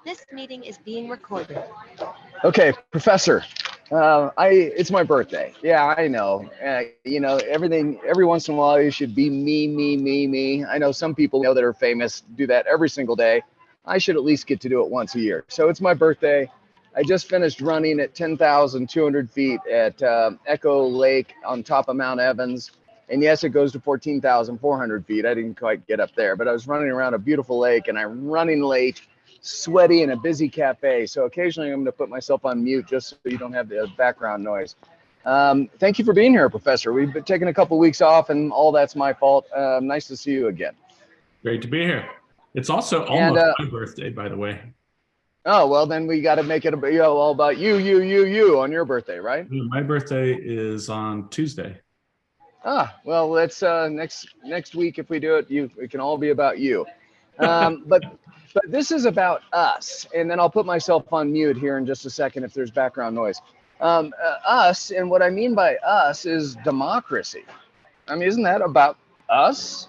This meeting is being recorded. Okay, Professor. It's my birthday. Yeah, I know. Everything. Every once in a while, you should be me, me, me, me. I know some people that are famous do that every single day. I should at least get to do it once a year. So it's my birthday. I just finished running at 10,200 feet at Echo Lake on top of Mount Evans. And yes, it goes to 14,400 feet. I didn't quite get up there, but I was running around a beautiful lake, and I'm running late, sweaty in a busy cafe. So occasionally I'm going to put myself on mute just so you don't have the background noise. Thank you for being here, Professor. We've been taking a couple of weeks off, and all that's my fault. Nice to see you again. Great to be here. It's also almost my birthday, by the way. Oh, well, then we got to make it all about you on your birthday, right? My birthday is on Tuesday. Ah, well, let's next week, if we do it, it can all be about you. But this is about us, and then I'll put myself on mute here in just a second if there's background noise. Us, and what I mean by us is democracy. I mean, isn't that about us?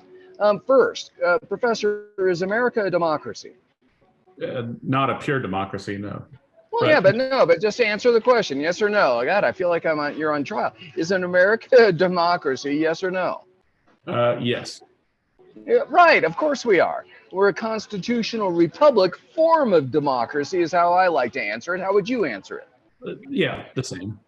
First, Professor, is America a democracy? Not a pure democracy, no. Well, yeah, but just to answer the question, yes or no. God, I feel like you're on trial. Is an America a democracy, yes or no? Yes. Yeah, right, of course we are. We're a constitutional republic. Form of democracy is how I like to answer it. How would you answer it? Yeah, the same.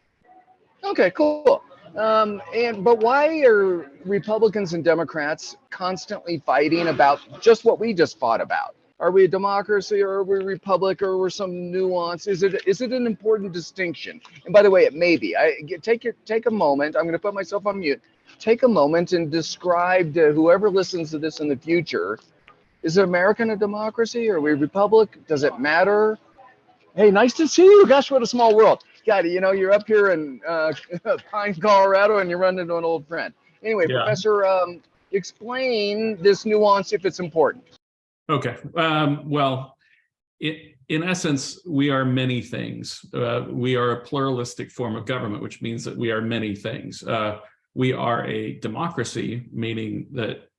Okay, cool. But why are Republicans and Democrats constantly fighting about just what we just fought about? Are we a democracy, or are we a republic, or we're some nuance? Is it an important distinction? And by the way, it may be. Take a moment. I'm going to put myself on mute. Take a moment and describe to whoever listens to this in the future, is America a democracy? Are we a republic? Does it matter? Hey, nice to see you. Gosh, what a small world. God, you're up here in Pine, Colorado, and you run into an old friend. Anyway, yeah. Professor, explain this nuance if it's important. Okay. Well, in essence, we are many things. We are a pluralistic form of government, which means that we are many things. We are a democracy, meaning that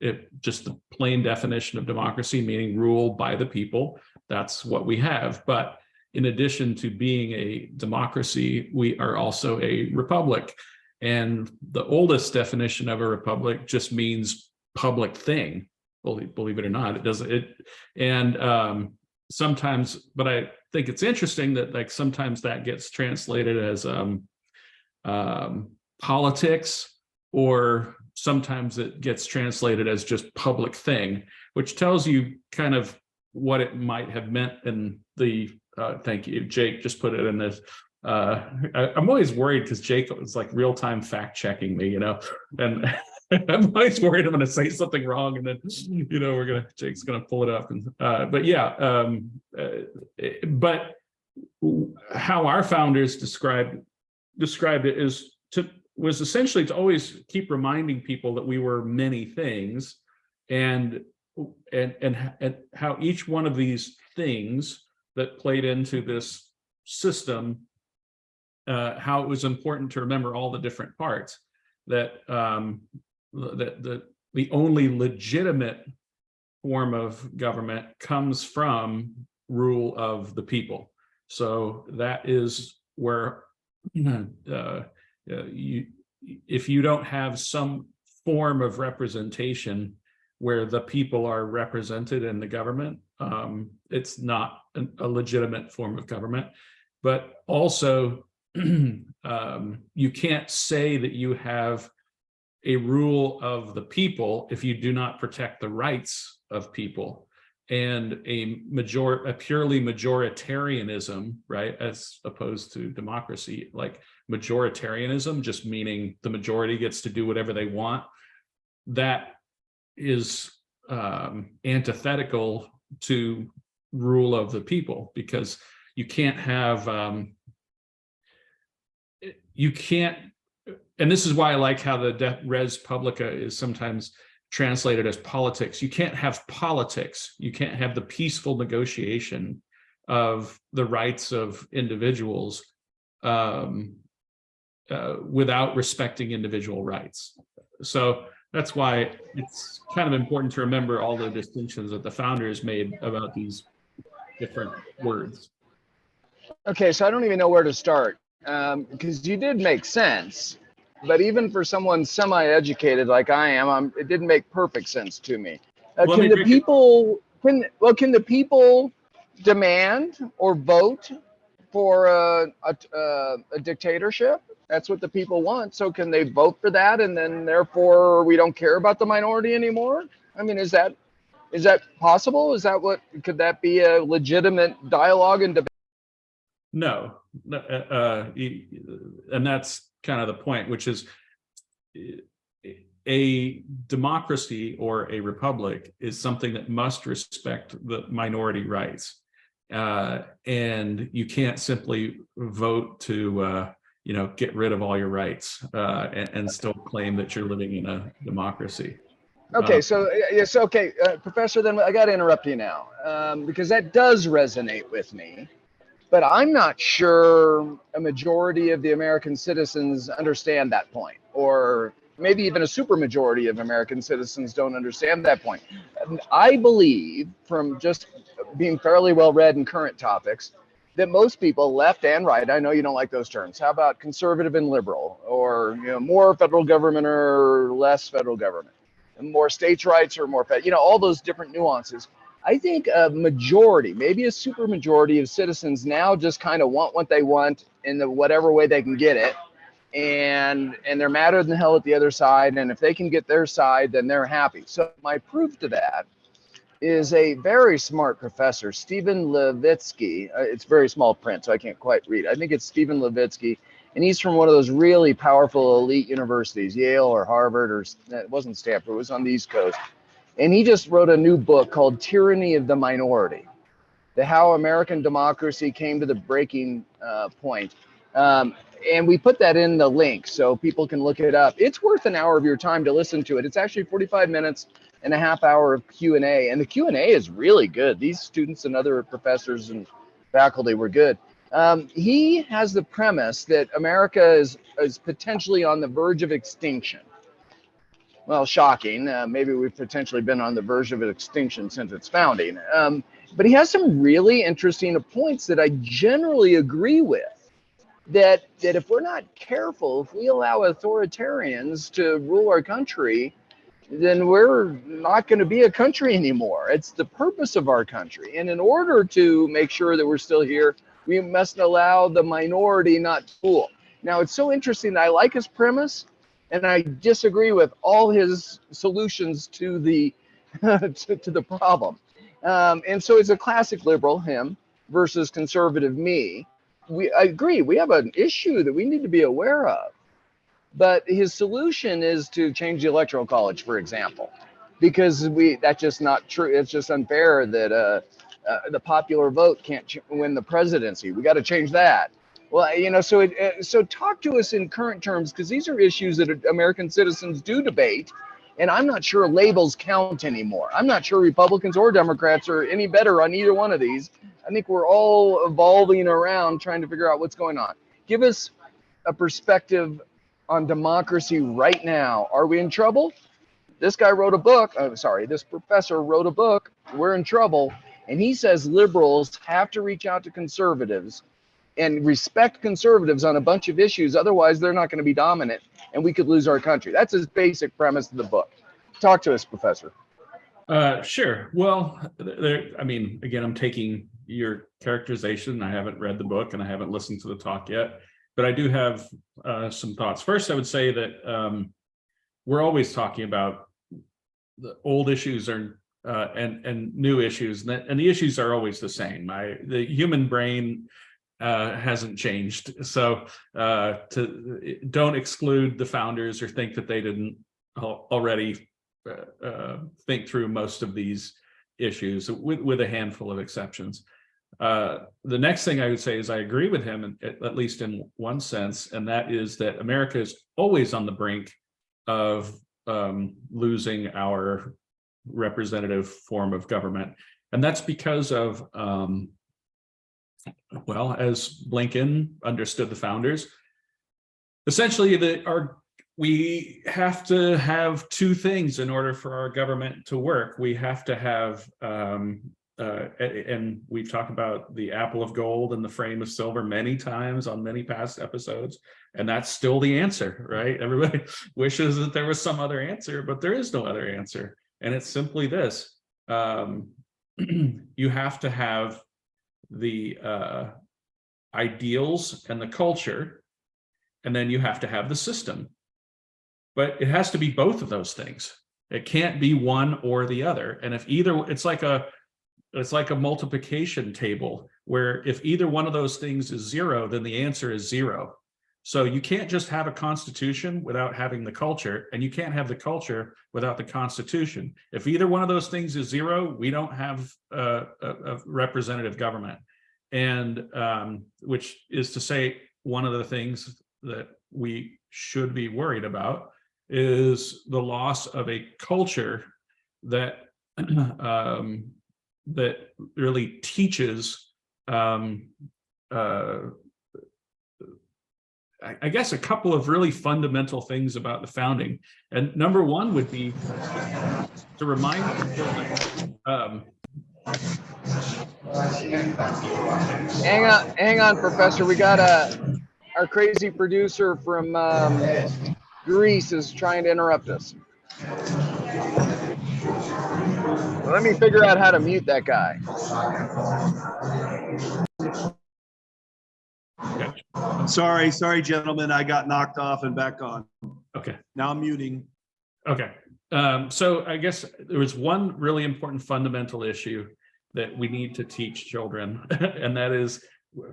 just the plain definition of democracy, meaning rule by the people. That's what we have. But in addition to being a democracy, we are also a republic. And the oldest definition of a republic just means public thing. Believe it or not, it does it. And sometimes, but I think it's interesting that sometimes that gets translated as politics, or sometimes it gets translated as just public thing, which tells you kind of what it might have meant in the, thank you, Jake just put it in this. I'm always worried because Jake is like real-time fact checking me, and I'm always worried I'm going to say something wrong, and then Jake's going to pull it up. And but yeah, but how our founders described it was essentially to always keep reminding people that we were many things, and how each one of these things that played into this system, how it was important to remember all the different parts. That the only legitimate form of government comes from rule of the people. So that is where if you don't have some form of representation where the people are represented in the government, it's not a legitimate form of government. But also, you can't say that you have a rule of the people if you do not protect the rights of people. And a purely majoritarianism, right, as opposed to democracy, like majoritarianism, just meaning the majority gets to do whatever they want, that is antithetical to rule of the people, because you can't have and this is why I like how the res publica is sometimes translated as politics. You can't have politics. You can't have the peaceful negotiation of the rights of individuals without respecting individual rights. So that's why it's kind of important to remember all the distinctions that the founders made about these different words. Okay, so I don't even know where to start, because you did make sense, but even for someone semi-educated like I am, it didn't make perfect sense to me. Let me Can the break it- people can the people demand or vote for a dictatorship? That's what the people want. So can they vote for that, and then therefore we don't care about the minority anymore? I mean, is that possible? Could that be a legitimate dialogue and debate? No, and that's kind of the point, which is a democracy or a republic is something that must respect the minority rights. And you can't simply vote to, get rid of all your rights and still claim that you're living in a democracy. Okay, so yes, okay, Professor. Then I got to interrupt you now because that does resonate with me. But I'm not sure a majority of the American citizens understand that point, or maybe even a supermajority of American citizens don't understand that point. I believe, from just being fairly well read in current topics, that most people, left and right, I know you don't like those terms. How about conservative and liberal, or more federal government or less federal government, more states' rights or more all those different nuances. I think a majority, maybe a super majority of citizens now just kind of want what they want in the whatever way they can get it. And they're madder than hell at the other side. And if they can get their side, then they're happy. So my proof to that is a very smart professor, Stephen Levitsky. It's very small print, so I can't quite read. I think it's Stephen Levitsky. And he's from one of those really powerful elite universities, Yale or Harvard, or it wasn't Stanford, it was on the East Coast. And he just wrote a new book called Tyranny of the Minority, how American democracy came to the breaking point. And we put that in the link so people can look it up. It's worth an hour of your time to listen to it. It's actually 45 minutes and a half hour of Q&A. And the Q&A is really good. These students and other professors and faculty were good. He has the premise that America is potentially on the verge of extinction. Well, shocking. Maybe we've potentially been on the verge of extinction since its founding. But he has some really interesting points that I generally agree with. That if we're not careful, if we allow authoritarians to rule our country, then we're not going to be a country anymore. It's the purpose of our country. And in order to make sure that we're still here, we must allow the minority not to rule. Now, it's so interesting. I like his premise. And I disagree with all his solutions to the to the problem. And so it's a classic liberal, him, versus conservative, me. I agree. We have an issue that we need to be aware of. But his solution is to change the electoral college, for example, because that's just not true. It's just unfair that the popular vote can't win the presidency. We got to change that. Well, so talk to us in current terms, because these are issues that American citizens do debate, and I'm not sure labels count anymore. I'm not sure Republicans or Democrats are any better on either one of these. I think we're all evolving around trying to figure out what's going on. Give us a perspective on democracy right now. Are we in trouble? This guy wrote a book. This professor wrote a book. We're in trouble. And he says liberals have to reach out to conservatives and respect conservatives on a bunch of issues. Otherwise, they're not going to be dominant and we could lose our country. That's his basic premise of the book. Talk to us, Professor. Sure. Well, again, I'm taking your characterization. I haven't read the book and I haven't listened to the talk yet, but I do have some thoughts. First, I would say that we're always talking about the old issues and new issues, and the issues are always the same. The human brain hasn't changed. So don't exclude the founders or think that they didn't already think through most of these issues, with a handful of exceptions. The next thing I would say is I agree with him, at least in one sense, and that is that America is always on the brink of losing our representative form of government. And that's because of as Lincoln understood the founders, essentially we have to have two things in order for our government to work. We have to have and we've talked about the apple of gold and the frame of silver many times on many past episodes, and that's still the answer, right? Everybody wishes that there was some other answer, but there is no other answer, and it's simply this: you have to have the ideals and the culture, and then you have to have the system. But it has to be both of those things. It can't be one or the other. And if either, it's like a multiplication table where if either one of those things is zero, then the answer is zero. So you can't just have a constitution without having the culture, and you can't have the culture without the constitution. If either one of those things is zero, we don't have a representative government. And which is to say, one of the things that we should be worried about is the loss of a culture that that really teaches I guess a couple of really fundamental things about the founding. And number one would be to remind people that hang on, Professor. We got our crazy producer from Greece is trying to interrupt us. Let me figure out how to mute that guy. Sorry, gentlemen. I got knocked off and back on. okay. Now I'm muting. Okay. So I guess there was one really important fundamental issue that we need to teach children, and that is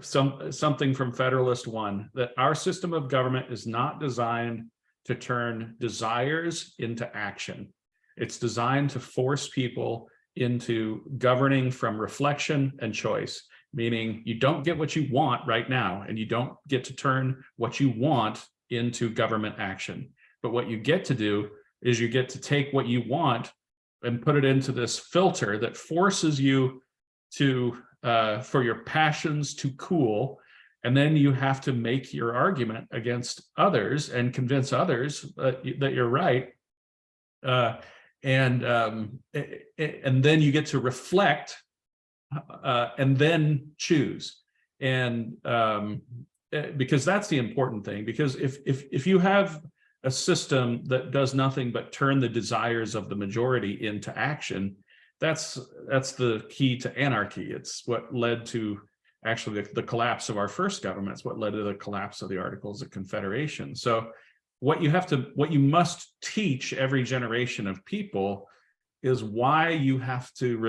something from Federalist One, that our system of government is not designed to turn desires into action. It's designed to force people into governing from reflection and choice, meaning you don't get what you want right now, and you don't get to turn what you want into government action. But what you get to do is you get to take what you want and put it into this filter that forces you to, for your passions to cool. And then you have to make your argument against others and convince others that you're right. And then you get to reflect and then choose. And because that's the important thing, because if you have a system that does nothing but turn the desires of the majority into action, that's the key to anarchy. It's what led to actually the collapse of our first government. It's what led to the collapse of the Articles of Confederation. So what you must teach every generation of people is why you have to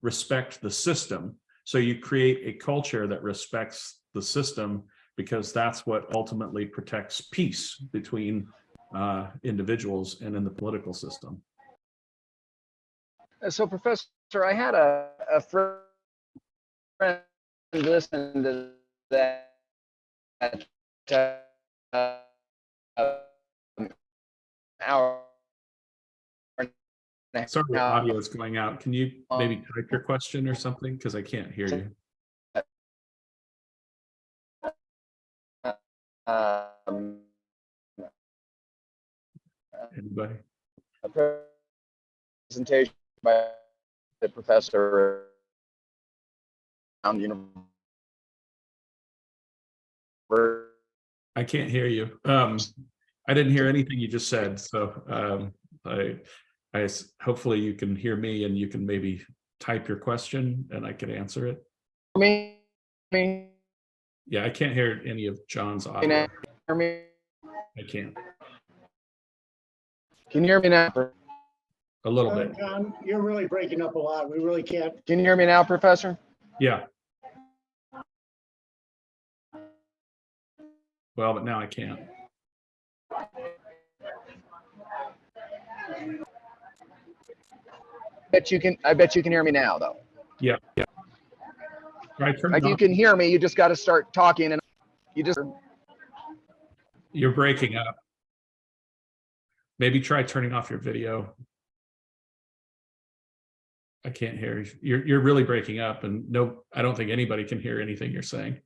respect the system. So you create a culture that respects the system, because that's what ultimately protects peace between individuals and in the political system. So, Professor, I had a friend listen to that hour. Sorry, the audio is going out. Can you maybe type your question or something? Because I can't hear you. Anybody? A presentation by the professor around the university. I can't hear you. I didn't hear anything you just said. So I hopefully you can hear me, and you can maybe type your question and I can answer it. Me? Yeah, I can't hear any of John's audio. Can you hear me? I can't. Can you hear me now? A little bit. John, you're really breaking up a lot. We really can't. Can you hear me now, Professor? Yeah. Well, but now I can't. I bet you can hear me now, though. Yeah. Right, Like you can hear me, you just got to start talking, and you're breaking up. Maybe try turning off your video. I can't hear you. You're really breaking up, and no, I don't think anybody can hear anything you're saying,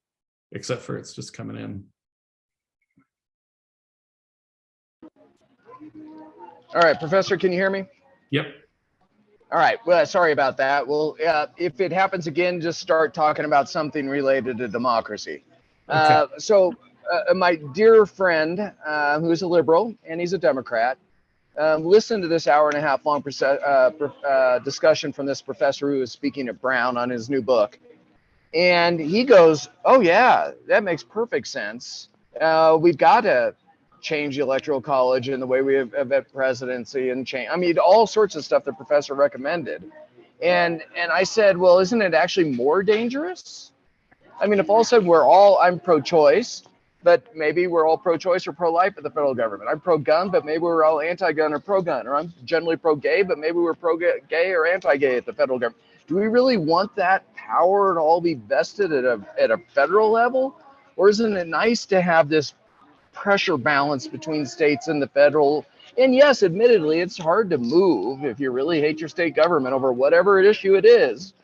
except for it's just coming in. All right, Professor, can you hear me? Yep. All right. Well, sorry about that. Well, if it happens again, just start talking about something related to democracy. Okay. My dear friend, who's a liberal and he's a Democrat, listened to this hour and a half long discussion from this professor who was speaking at Brown on his new book. And he goes, "Oh, yeah, that makes perfect sense. We've got to change the electoral college and the way we have at presidency and change. I mean, all sorts of stuff the professor recommended." And I said, "Well, isn't it actually more dangerous? I mean, if all of a sudden I'm pro-choice, but maybe we're all pro-choice or pro-life at the federal government. I'm pro-gun, but maybe we're all anti-gun or pro-gun, or I'm generally pro-gay, but maybe we're pro-gay or anti-gay at the federal government. Do we really want that power to all be vested at a federal level? Or isn't it nice to have this pressure balance between states and the federal? And yes, admittedly, it's hard to move if you really hate your state government over whatever issue it is.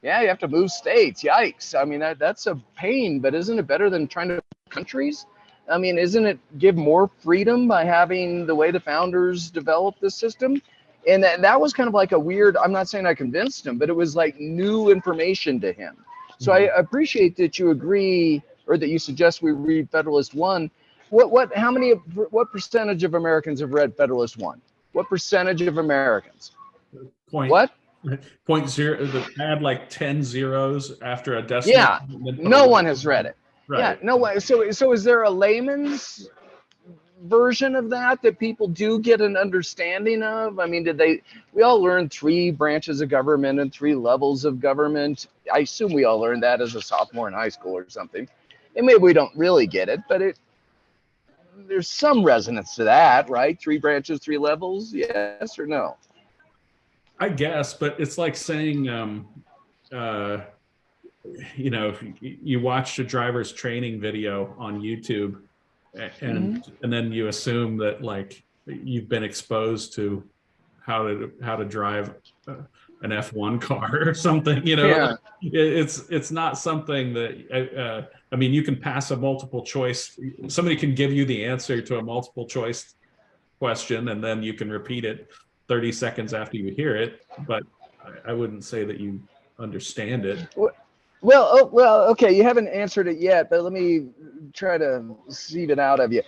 Yeah, you have to move states. Yikes. I mean, that's a pain, but isn't it better than trying to move countries? I mean, isn't it give more freedom by having the way the founders developed this system? And that was kind of like a weird, I'm not saying I convinced him, but it was like new information to him. So I appreciate that you agree, or that you suggest we read Federalist One. What percentage of Americans have read Federalist One? What percentage of Americans? What? 0.0, add like 10 zeros after a decimal. Yeah, no one has read it. Right. Yeah, no one. So is there a layman's version of that people do get an understanding of? I mean, we all learned 3 branches of government and 3 levels of government. I assume we all learned that as a sophomore in high school or something. And maybe we don't really get it, but there's some resonance to that, right? 3 branches, 3 levels, yes or no? I guess, but it's like saying, you watched a driver's training video on YouTube, and then you assume that like you've been exposed to how to drive an F1 car or something. Yeah. It's not something that I mean, you can pass a multiple choice. Somebody can give you the answer to a multiple choice question, and then you can repeat it 30 seconds after you hear it, but I wouldn't say that you understand it. Well, okay, you haven't answered it yet, but let me try to sieve it out of you.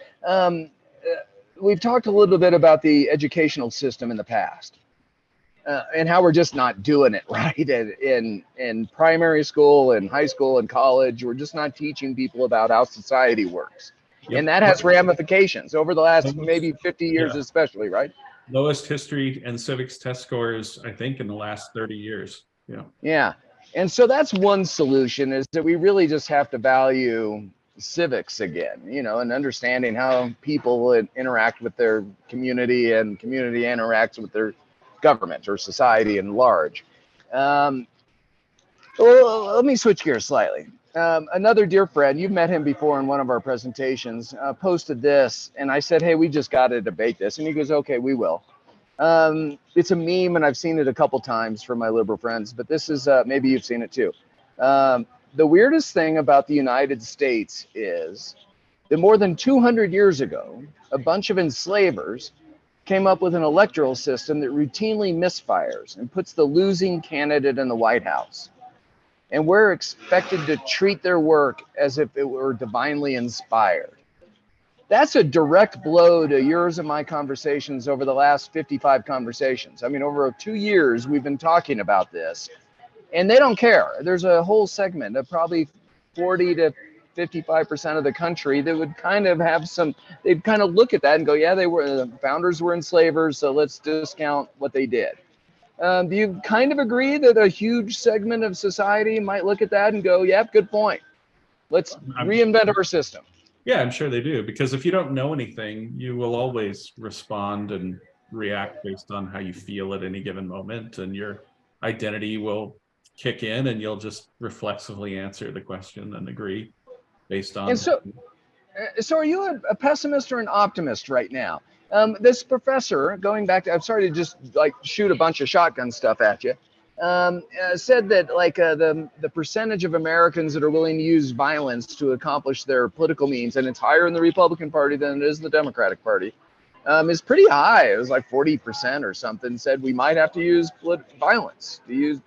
We've talked a little bit about the educational system in the past, and how we're just not doing it right in primary school and high school and college. We're just not teaching people about how society works. Yep. And that has ramifications over the last maybe 50 years, especially, right? Lowest history and civics test scores, I think, in the last 30 years. Yeah. And so that's one solution, is that we really just have to value civics again, and understanding how people interact with their community and community interacts with their government or society in large. Well, let me switch gears slightly. Another dear friend, you've met him before in one of our presentations, posted this, and I said, "Hey, we just got to debate this." And he goes, "Okay, we will." It's a meme, and I've seen it a couple times from my liberal friends, but this is, maybe you've seen it too. The weirdest thing about the United States is that more than 200 years ago, a bunch of enslavers came up with an electoral system that routinely misfires and puts the losing candidate in the White House. And we're expected to treat their work as if it were divinely inspired. That's a direct blow to yours and my conversations over the last 55 conversations. I mean, over 2 years, we've been talking about this, and they don't care. There's a whole segment of probably 40 to 55% of the country that would kind of have they'd kind of look at that and go, yeah, the founders were enslavers, so let's discount what they did. Do you kind of agree that a huge segment of society might look at that and go, yeah, good point. Let's reinvent our system. Yeah, I'm sure they do, because if you don't know anything, you will always respond and react based on how you feel at any given moment, and your identity will kick in, and you'll just reflexively answer the question and agree based on. And so are you a pessimist or an optimist right now? This professor, going back to, I'm sorry to just like shoot a bunch of shotgun stuff at you, said that like the percentage of Americans that are willing to use violence to accomplish their political means, and it's higher in the Republican Party than it is in the Democratic Party, is pretty high. It was like 40% or something. Said we might have to use violence to use.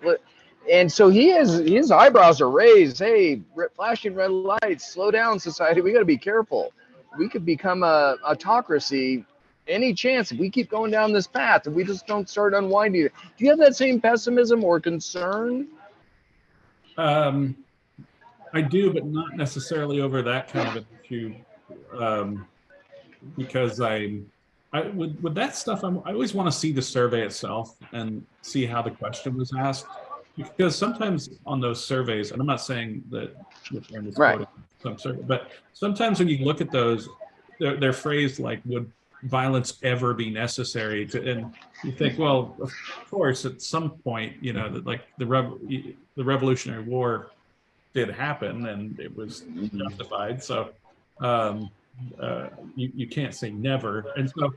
And so his eyebrows are raised. Hey, flashing red lights, slow down, society. We got to be careful. We could become a autocracy any chance if we keep going down this path and we just don't start unwinding it. Do you have that same pessimism or concern? I do, but not necessarily over that kind of an issue, because with that stuff, I always want to see the survey itself and see how the question was asked, because sometimes on those surveys, and I'm not saying that Right. some survey, but sometimes when you look at those, they're phrased like, would violence ever be necessary to, and you think, well, of course, at some point, that like the Revolutionary War did happen and it was justified. So you can't say never. And so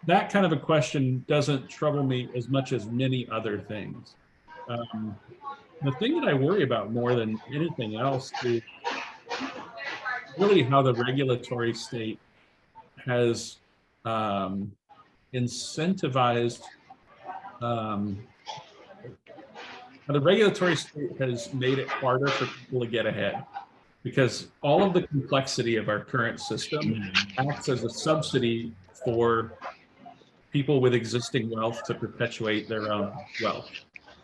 that kind of a question doesn't trouble me as much as many other things. The thing that I worry about more than anything else is really how the regulatory state has incentivized, the regulatory state has made it harder for people to get ahead, because all of the complexity of our current system acts as a subsidy for people with existing wealth to perpetuate their own wealth.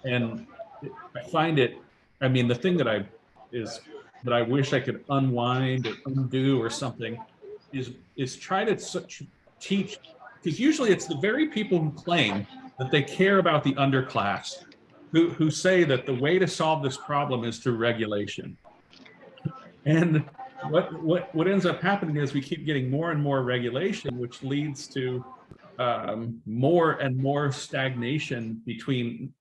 And I find it, the thing that I wish I could unwind or undo or something is try to teach, because usually it's the very people who claim that they care about the underclass who say that the way to solve this problem is through regulation. And what ends up happening is we keep getting more and more regulation, which leads to more and more stagnation between,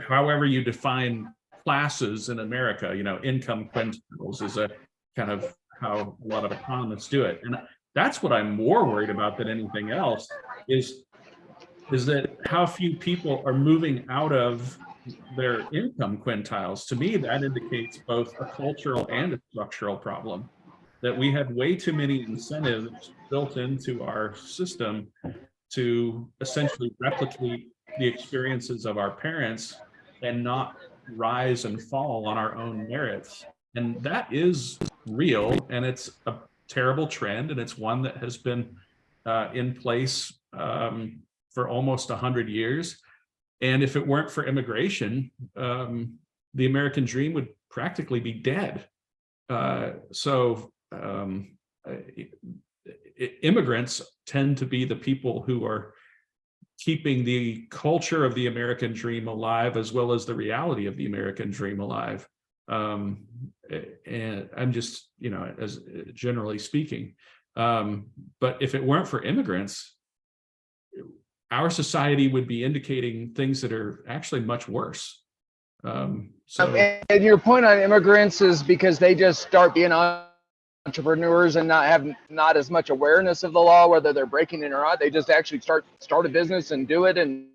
however you define classes in America. Income quintiles is a kind of how a lot of economists do it. And that's what I'm more worried about than anything else, is that how few people are moving out of their income quintiles. To me, that indicates both a cultural and a structural problem, that we had way too many incentives built into our system to essentially replicate the experiences of our parents and not rise and fall on our own merits. And that is real, and it's a terrible trend, and it's one that has been in place for almost 100 years. And if it weren't for immigration, the American dream would practically be dead. Immigrants tend to be the people who are keeping the culture of the American dream alive, as well as the reality of the American dream alive. And I'm just, as generally speaking, but if it weren't for immigrants, our society would be indicating things that are actually much worse. And your point on immigrants is because they just start being entrepreneurs and not as much awareness of the law, whether they're breaking it or not. They just actually start a business and do it. And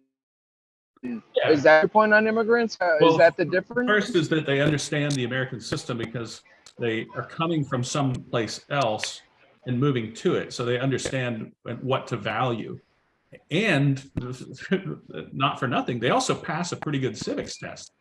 yeah. Is that your point on immigrants? Is that the difference? First is that they understand the American system because they are coming from someplace else and moving to it. So they understand what to value. And not for nothing, they also pass a pretty good civics test.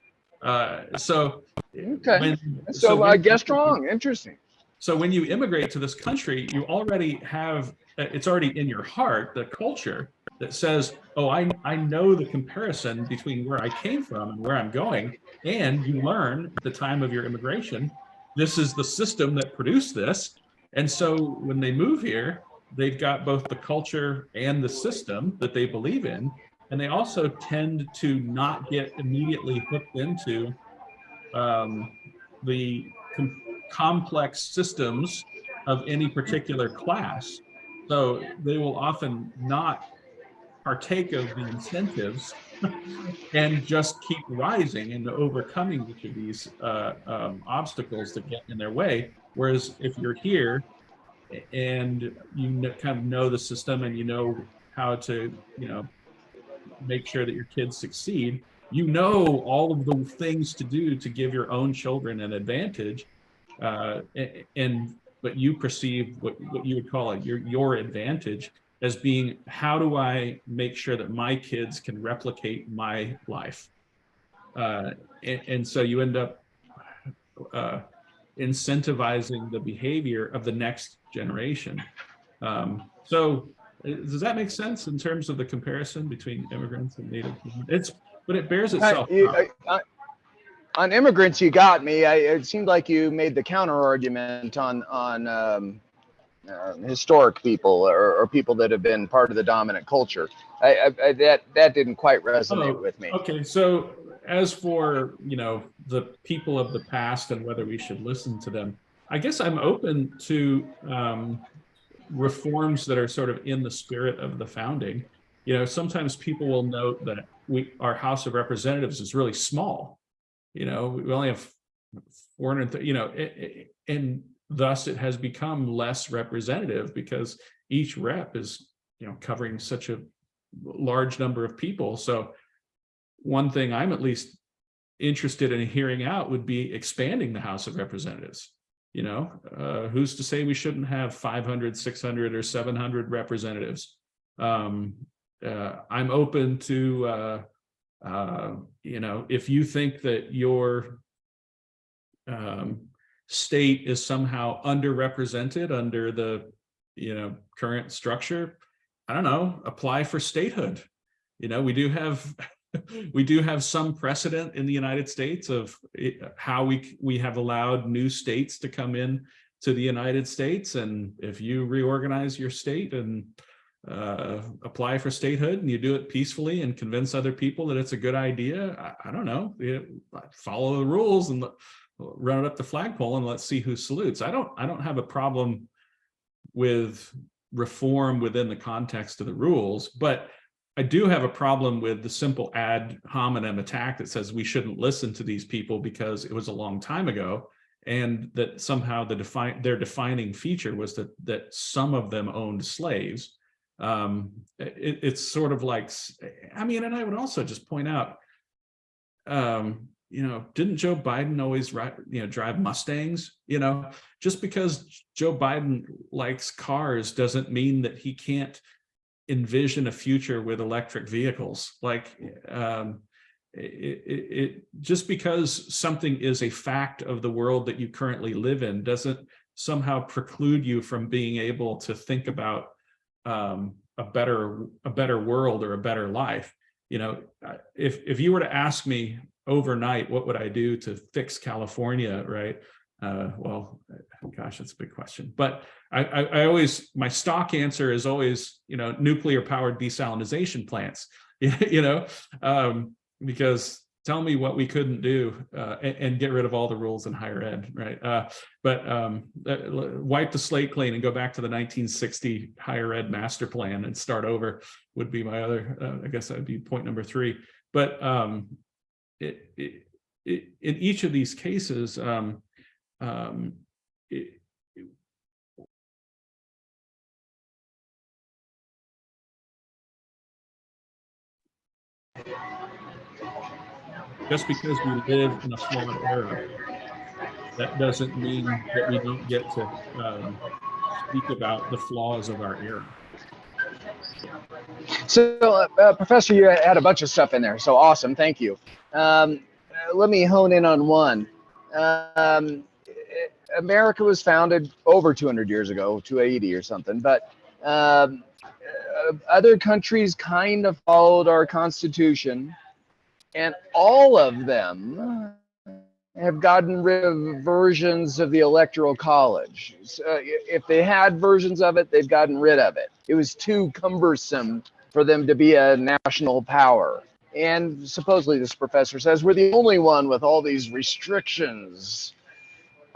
So I guess strong. Interesting. So when you immigrate to this country, you already have, it's already in your heart, the culture that says, oh, I know the comparison between where I came from and where I'm going. And you learn at the time of your immigration, this is the system that produced this. And so when they move here, they've got both the culture and the system that they believe in. And they also tend to not get immediately hooked into the complex systems of any particular class. So they will often not partake of the incentives and just keep rising and overcoming each of these obstacles that get in their way. Whereas if you're here and you kind of know the system and you know how to, make sure that your kids succeed, all of the things to do to give your own children an advantage. And but you perceive what you would call your advantage as being, how do I make sure that my kids can replicate my life? And so you end up incentivizing the behavior of the next generation. So does that make sense in terms of the comparison between immigrants and native? But it bears itself out. On immigrants, you got me. It seemed like you made the counter argument on historic people or people that have been part of the dominant culture. That didn't quite resonate with me. Okay, so as for the people of the past and whether we should listen to them, I guess I'm open to reforms that are sort of in the spirit of the founding. Sometimes people will note that our House of Representatives is really small. We only have 430, and thus it has become less representative because each rep is, covering such a large number of people. So one thing I'm at least interested in hearing out would be expanding the House of Representatives. Who's to say we shouldn't have 500, 600, or 700 representatives? I'm open to, if you think that your state is somehow underrepresented under the, current structure, I don't know, apply for statehood. We do have some precedent in the United States of how we have allowed new states to come in to the United States. And if you reorganize your state and apply for statehood and you do it peacefully and convince other people that it's a good idea, I don't know, follow the rules and run it up the flagpole and let's see who salutes. I don't have a problem with reform within the context of the rules, but I do have a problem with the simple ad hominem attack that says we shouldn't listen to these people because it was a long time ago, and that somehow their defining feature was that some of them owned slaves. It's sort of like, and I would also just point out, didn't Joe Biden always drive Mustangs? Just because Joe Biden likes cars doesn't mean that he can't envision a future with electric vehicles. Just because something is a fact of the world that you currently live in doesn't somehow preclude you from being able to think about a better world or a better life. If you were to ask me overnight, what would I do to fix California, right? Well, gosh, that's a big question. But I always, my stock answer is always, nuclear powered desalination plants, because tell me what we couldn't do and get rid of all the rules in higher ed, right? Wipe the slate clean and go back to the 1960 higher ed master plan and start over would be my other, I guess that would be point number 3. But in each of these cases, just because we live in a flawed era, that doesn't mean that we don't get to speak about the flaws of our era. So, Professor, you had a bunch of stuff in there. So awesome. Thank you. Let me hone in on one. America was founded over 200 years ago, 280 or something, but other countries kind of followed our Constitution, and all of them have gotten rid of versions of the Electoral College. So if they had versions of it, they've gotten rid of it. It was too cumbersome for them to be a national power. And supposedly, this professor says, we're the only one with all these restrictions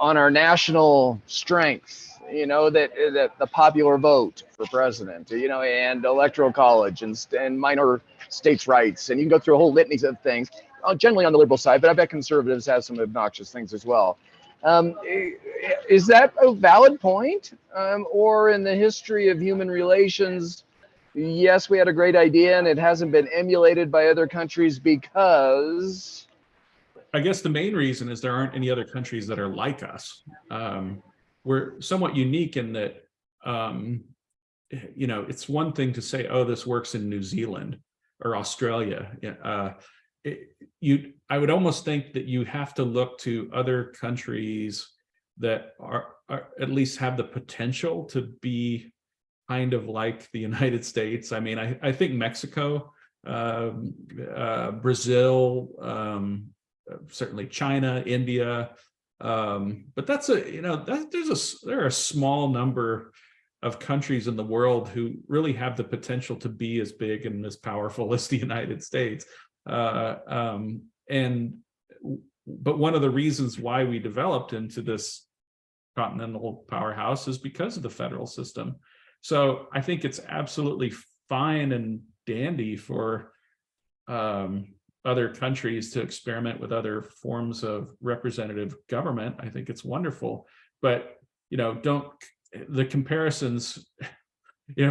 on our national strength, that the popular vote for president, and Electoral College and minor states' rights. And you can go through a whole litany of things, generally on the liberal side, but I bet conservatives have some obnoxious things as well. Is that a valid point? Or in the history of human relations, yes, we had a great idea and it hasn't been emulated by other countries because... I guess the main reason is there aren't any other countries that are like us. we're somewhat unique in that, it's one thing to say, oh, this works in New Zealand or Australia. I would almost think that you have to look to other countries that are at least have the potential to be kind of like the United States. I mean, I think Mexico, Brazil, certainly China, India, but that's there are a small number of countries in the world who really have the potential to be as big and as powerful as the United States. But one of the reasons why we developed into this continental powerhouse is because of the federal system. So I think it's absolutely fine and dandy for other countries to experiment with other forms of representative government. I think it's wonderful, but the comparisons,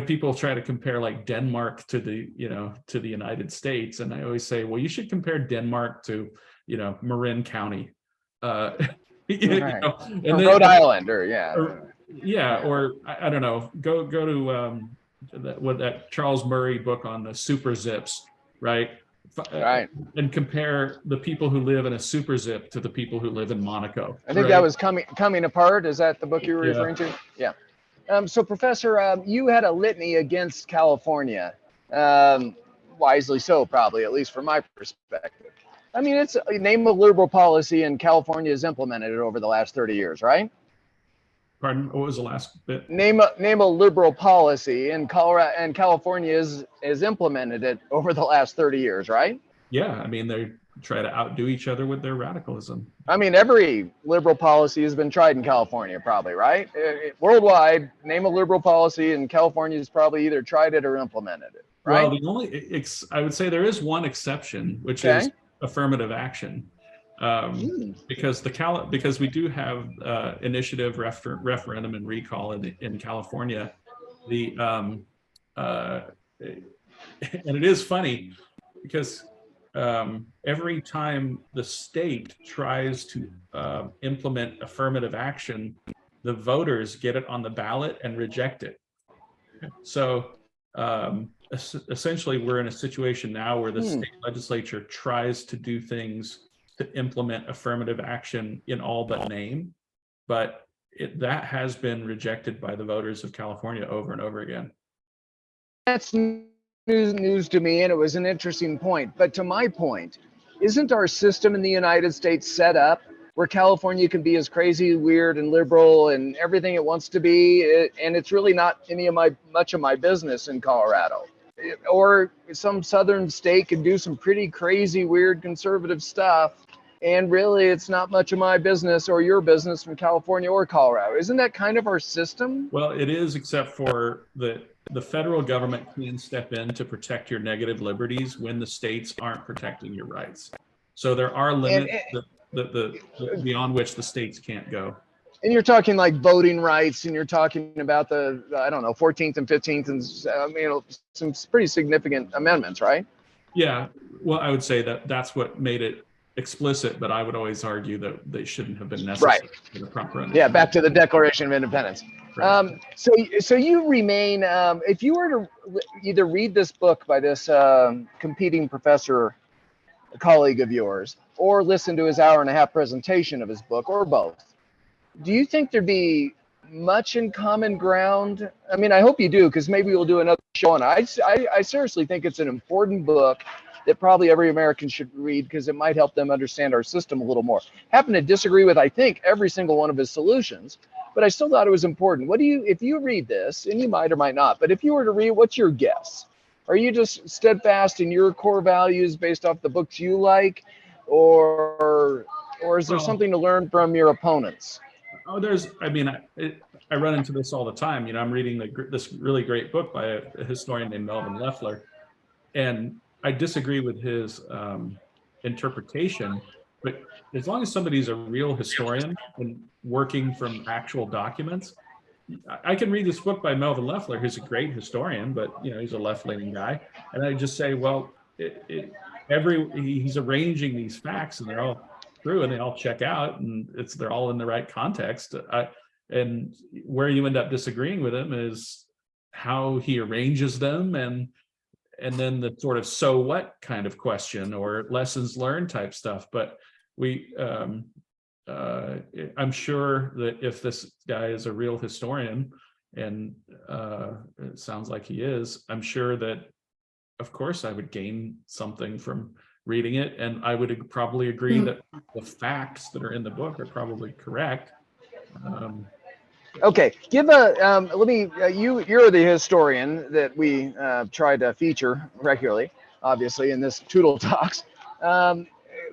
people try to compare like Denmark to the United States. And I always say, well, you should compare Denmark to, Marin County, Right. and Or then, Rhode Island, or or I don't know, go to that Charles Murray book on the super zips, right? Right. And compare the people who live in a super zip to the people who live in Monaco. I think right? that was coming apart. Is that the book you were Yeah. referring to? Yeah. So, Professor, you had a litany against California, wisely so, probably, at least from my perspective. I mean, it's a name of liberal policy, and California has implemented it over the last 30 years, right? Pardon, what was the last bit? Name a liberal policy, and California has implemented it over the last 30 years, right? Yeah, I mean, they try to outdo each other with their radicalism. I mean, every liberal policy has been tried in California, probably, right? Worldwide, name a liberal policy, and California has probably either tried it or implemented it, right? Well, the only, I would say there is one exception, which is affirmative action. Because we do have initiative, referendum, and recall in California. And it is funny because every time the state tries to implement affirmative action, the voters get it on the ballot and reject it. So essentially, we're in a situation now where the state legislature tries to do things to implement affirmative action in all but name, but that has been rejected by the voters of California over and over again. That's news to me, and it was an interesting point. But to my point, isn't our system in the United States set up where California can be as crazy, weird, and liberal and everything it wants to be, and it's really not much of my business in Colorado? Or some southern state can do some pretty crazy, weird, conservative stuff, and really it's not much of my business or your business from California or Colorado. Isn't that kind of our system? Well, it is, except for the federal government can step in to protect your negative liberties when the states aren't protecting your rights. So there are limits beyond which the states can't go. And you're talking like voting rights, and you're talking about the, 14th and 15th, and some pretty significant amendments, right? Yeah, well, I would say that's what made it explicit, but I would always argue that they shouldn't have been necessary for the proper. Yeah, back to the Declaration of Independence. Right. So you remain, if you were to either read this book by this competing professor, a colleague of yours, or listen to his hour-and-a-half presentation of his book, or both, do you think there'd be much in common ground? I mean, I hope you do, because maybe we'll do another show on it. I seriously think it's an important book that probably every American should read, because it might help them understand our system a little more. Happen to disagree with, I think, every single one of his solutions, but I still thought it was important. If you read this, and you might or might not, but if you were to read, what's your guess? Are you just steadfast in your core values based off the books you like, or is there something to learn from your opponents? Oh, I run into this all the time. I'm reading this really great book by a historian named Melvin Leffler, and I disagree with his interpretation, but as long as somebody's a real historian and working from actual documents, I can read this book by Melvin Leffler, who's a great historian, but he's a left-leaning guy, and I just say, well, he's arranging these facts, and they're all true, and they all check out, and they're all in the right context. And where you end up disagreeing with him is how he arranges them, and then the sort of so what kind of question or lessons learned type stuff. But I'm sure that if this guy is a real historian, and it sounds like he is, I'm sure that, of course, I would gain something from reading it, and I would probably agree that the facts that are in the book are probably correct. Okay, give a let me. You're the historian that we try to feature regularly, obviously, in this Tootle Talks.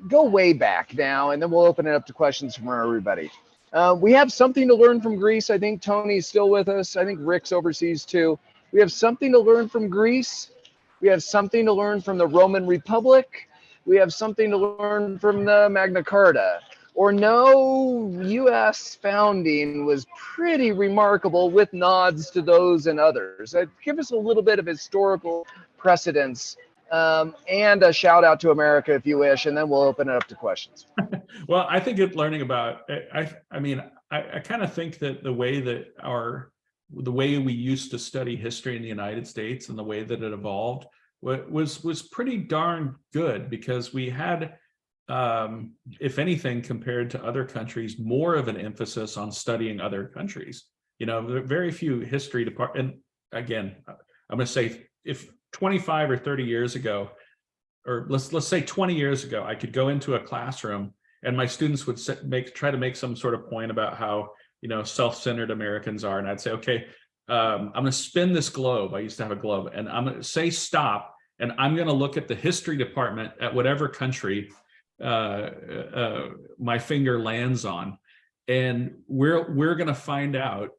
Go way back now, and then we'll open it up to questions from everybody. We have something to learn from Greece. I think Tony's still with us. I think Rick's overseas too. We have something to learn from Greece. We have something to learn from the Roman Republic. We have something to learn from the Magna Carta. Or no, U.S. founding was pretty remarkable with nods to those and others. Give us a little bit of historical precedence, and a shout out to America if you wish, and then we'll open it up to questions. Well, I think learning about, I mean, I kind of think that the way we used to study history in the United States and the way that it evolved was pretty darn good, because we had, if anything, compared to other countries, more of an emphasis on studying other countries. There are very few history department. And again, I'm going to say, if 25 or 30 years ago, or let's say 20 years ago, I could go into a classroom and my students would try to make some sort of point about how self-centered Americans are, and I'd say, okay, I'm going to spin this globe. I used to have a globe, and I'm going to say stop, and I'm going to look at the history department at whatever country my finger lands on, and we're going to find out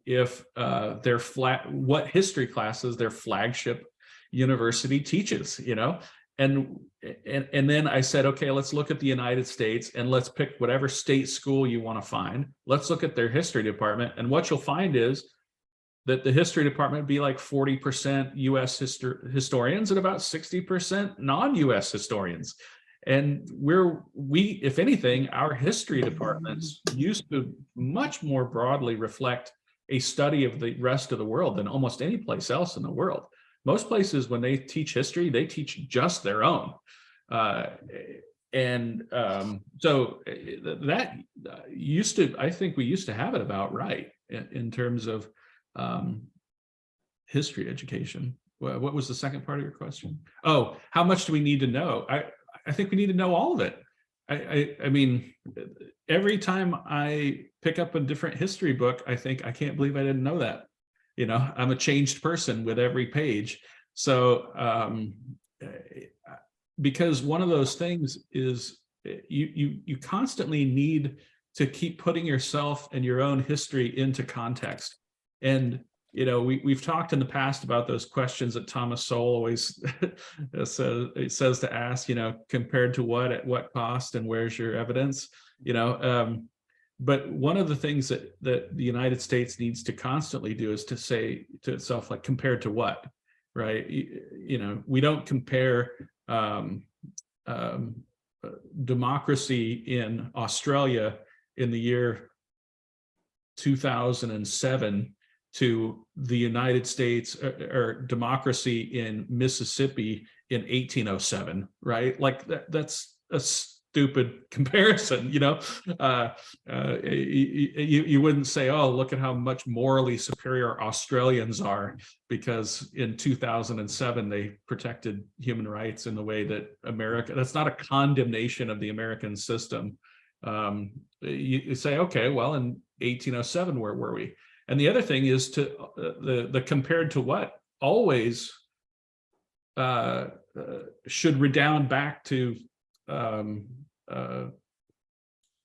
if what history classes their flagship university teaches, and then I said, okay, let's look at the United States, and let's pick whatever state school you want to find. Let's look at their history department, and what you'll find is that the history department would be like 40% U.S. historians and about 60% non-U.S. historians. And if anything, our history departments used to much more broadly reflect a study of the rest of the world than almost any place else in the world. Most places, when they teach history, they teach just their own. So that I think we used to have it about right in terms of history education. What was the second part of your question? Oh, how much do we need to know? I think we need to know all of it. I mean, every time I pick up a different history book, I think, I can't believe I didn't know that. I'm a changed person with every page. So because one of those things is you constantly need to keep putting yourself and your own history into context. And we've talked in the past about those questions that Thomas Sowell always says to ask, compared to what, at what cost, and where's your evidence, But one of the things that the United States needs to constantly do is to say to itself, like, compared to what, right? We don't compare democracy in Australia in the year 2007 to the United States or democracy in Mississippi in 1807, right? Like that's a stupid comparison, you wouldn't say, oh, look at how much morally superior Australians are because in 2007 they protected human rights in the way that America. That's not a condemnation of the American system. You say, okay, well, in 1807, where were we? And the other thing is to the compared to what always should redound back to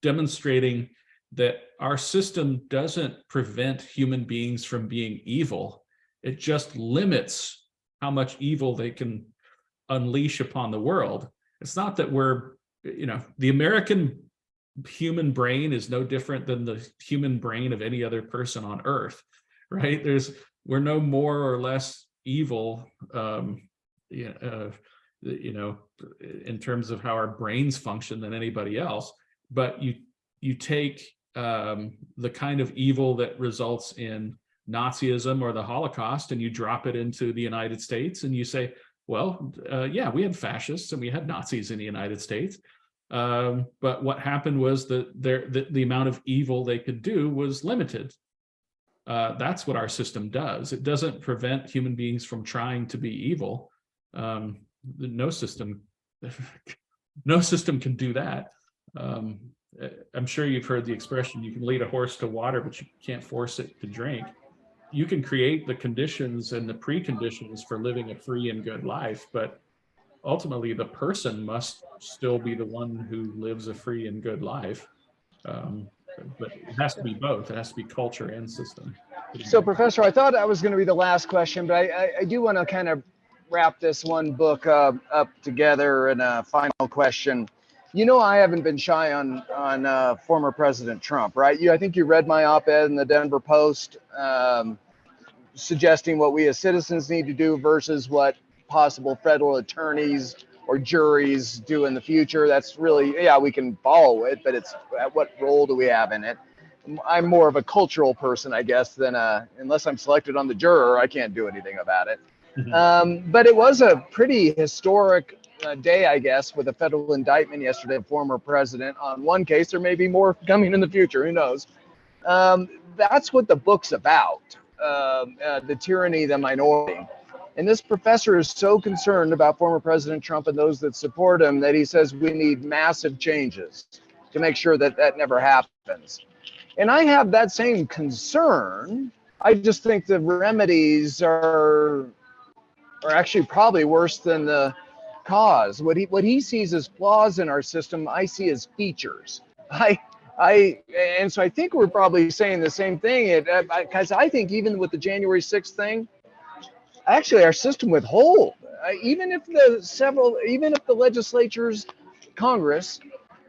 demonstrating that our system doesn't prevent human beings from being evil. It just limits how much evil they can unleash upon the world. It's not that we're, the American human brain is no different than the human brain of any other person on earth, right? We're no more or less evil, in terms of how our brains function than anybody else. But you take the kind of evil that results in Nazism or the Holocaust, and you drop it into the United States, and you say, well, yeah, we had fascists and we had Nazis in the United States. But what happened was that the amount of evil they could do was limited. That's what our system does. It doesn't prevent human beings from trying to be evil. No system can do that. I'm sure you've heard the expression, you can lead a horse to water, but you can't force it to drink. You can create the conditions and the preconditions for living a free and good life, but ultimately the person must still be the one who lives a free and good life. But it has to be both. It has to be culture and system. So, Professor, I thought that was going to be the last question, but I do want to kind of wrap this one book up together in a final question. You know, I haven't been shy on former President Trump, right? I think you read my op-ed in the Denver Post, suggesting what we as citizens need to do versus what possible federal attorneys or juries do in the future. That's really, yeah, we can follow it, but it's what role do we have in it? I'm more of a cultural person, I guess, than unless I'm selected on the juror, I can't do anything about it. But it was a pretty historic day, I guess, with a federal indictment yesterday of former president on one case. There may be more coming in the future, who knows? That's what the book's about, the tyranny of the minority. And this professor is so concerned about former President Trump and those that support him that he says we need massive changes to make sure that that never happens. And I have that same concern. I just think the remedies are actually probably worse than the cause. What he sees as flaws in our system, I see as features. And so I think we're probably saying the same thing, because I think even with the January 6th thing, actually our system would hold. Even if the legislatures, Congress,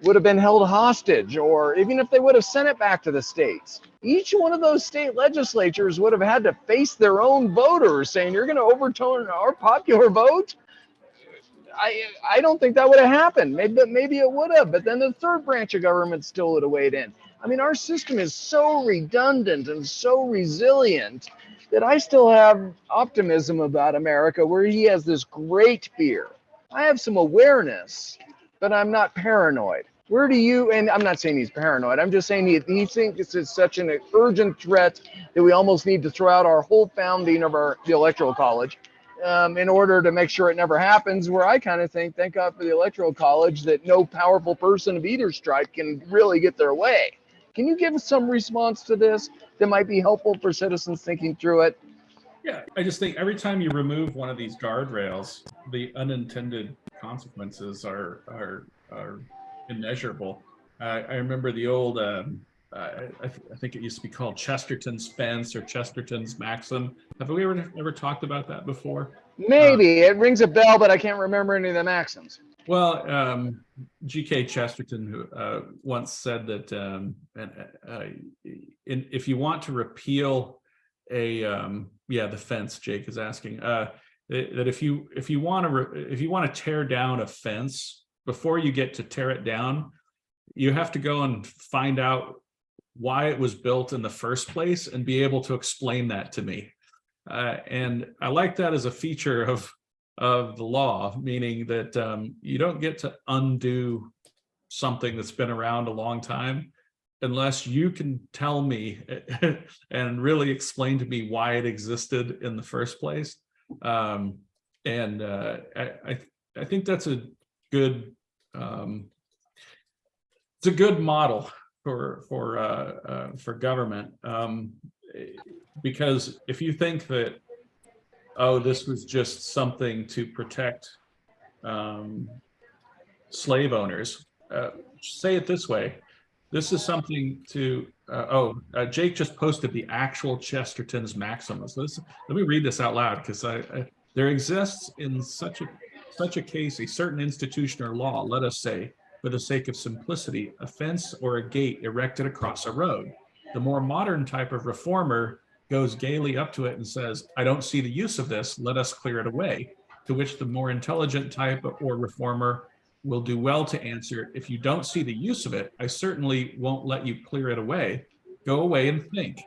would have been held hostage, or even if they would have sent it back to the states, each one of those state legislatures would have had to face their own voters saying, you're going to overturn our popular vote? I don't think that would have happened. Maybe it would have, but then the third branch of government still would have weighed in. I mean, our system is so redundant and so resilient that I still have optimism about America, where he has this great fear. I have some awareness, but I'm not paranoid. Where do you, and I'm not saying he's paranoid, I'm just saying he thinks it's such an urgent threat that we almost need to throw out our whole founding of the Electoral College in order to make sure it never happens, where I kind of think, thank God for the Electoral College, that no powerful person of either stripe can really get their way. Can you give us some response to this that might be helpful for citizens thinking through it? Yeah, I just think every time you remove one of these guardrails, the unintended consequences are immeasurable. I remember the old, I think it used to be called Chesterton's fence or Chesterton's maxim. Have we ever talked about that before? Maybe. It rings a bell, but I can't remember any of the maxims. Well, G.K. Chesterton who once said that if you want to repeal the fence, Jake is asking, that if you want to tear down a fence, before you get to tear it down, you have to go and find out why it was built in the first place and be able to explain that to me. And I like that as a feature of the law, meaning that you don't get to undo something that's been around a long time unless you can tell me and really explain to me why it existed in the first place. I think that's a good it's a good model for government, because if you think that, oh, this was just something to protect slave owners, say it this way. This is something to, Jake just posted the actual Chesterton's maxims. Let me read this out loud, because there exists in such a case a certain institution or law, let us say, for the sake of simplicity, a fence or a gate erected across a road. The more modern type of reformer goes gaily up to it and says, I don't see the use of this, let us clear it away. To which the more intelligent type or reformer will do well to answer. If you don't see the use of it, I certainly won't let you clear it away. Go away and think.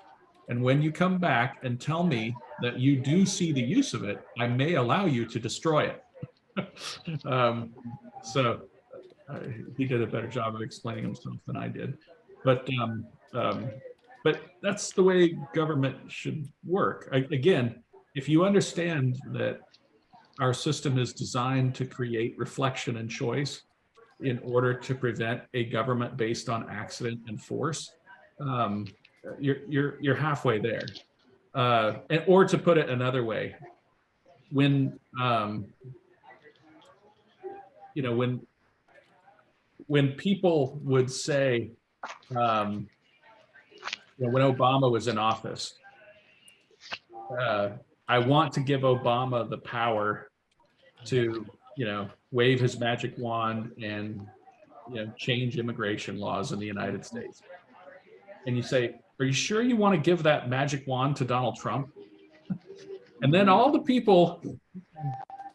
And when you come back and tell me that you do see the use of it, I may allow you to destroy it. So he did a better job of explaining himself than I did. But that's the way government should work. Again, if you understand that our system is designed to create reflection and choice in order to prevent a government based on accident and force, you're halfway there. Or to put it another way, when when people would say, when Obama was in office, I want to give Obama the power to, wave his magic wand and, change immigration laws in the United States. And you say, are you sure you want to give that magic wand to Donald Trump? And then all the people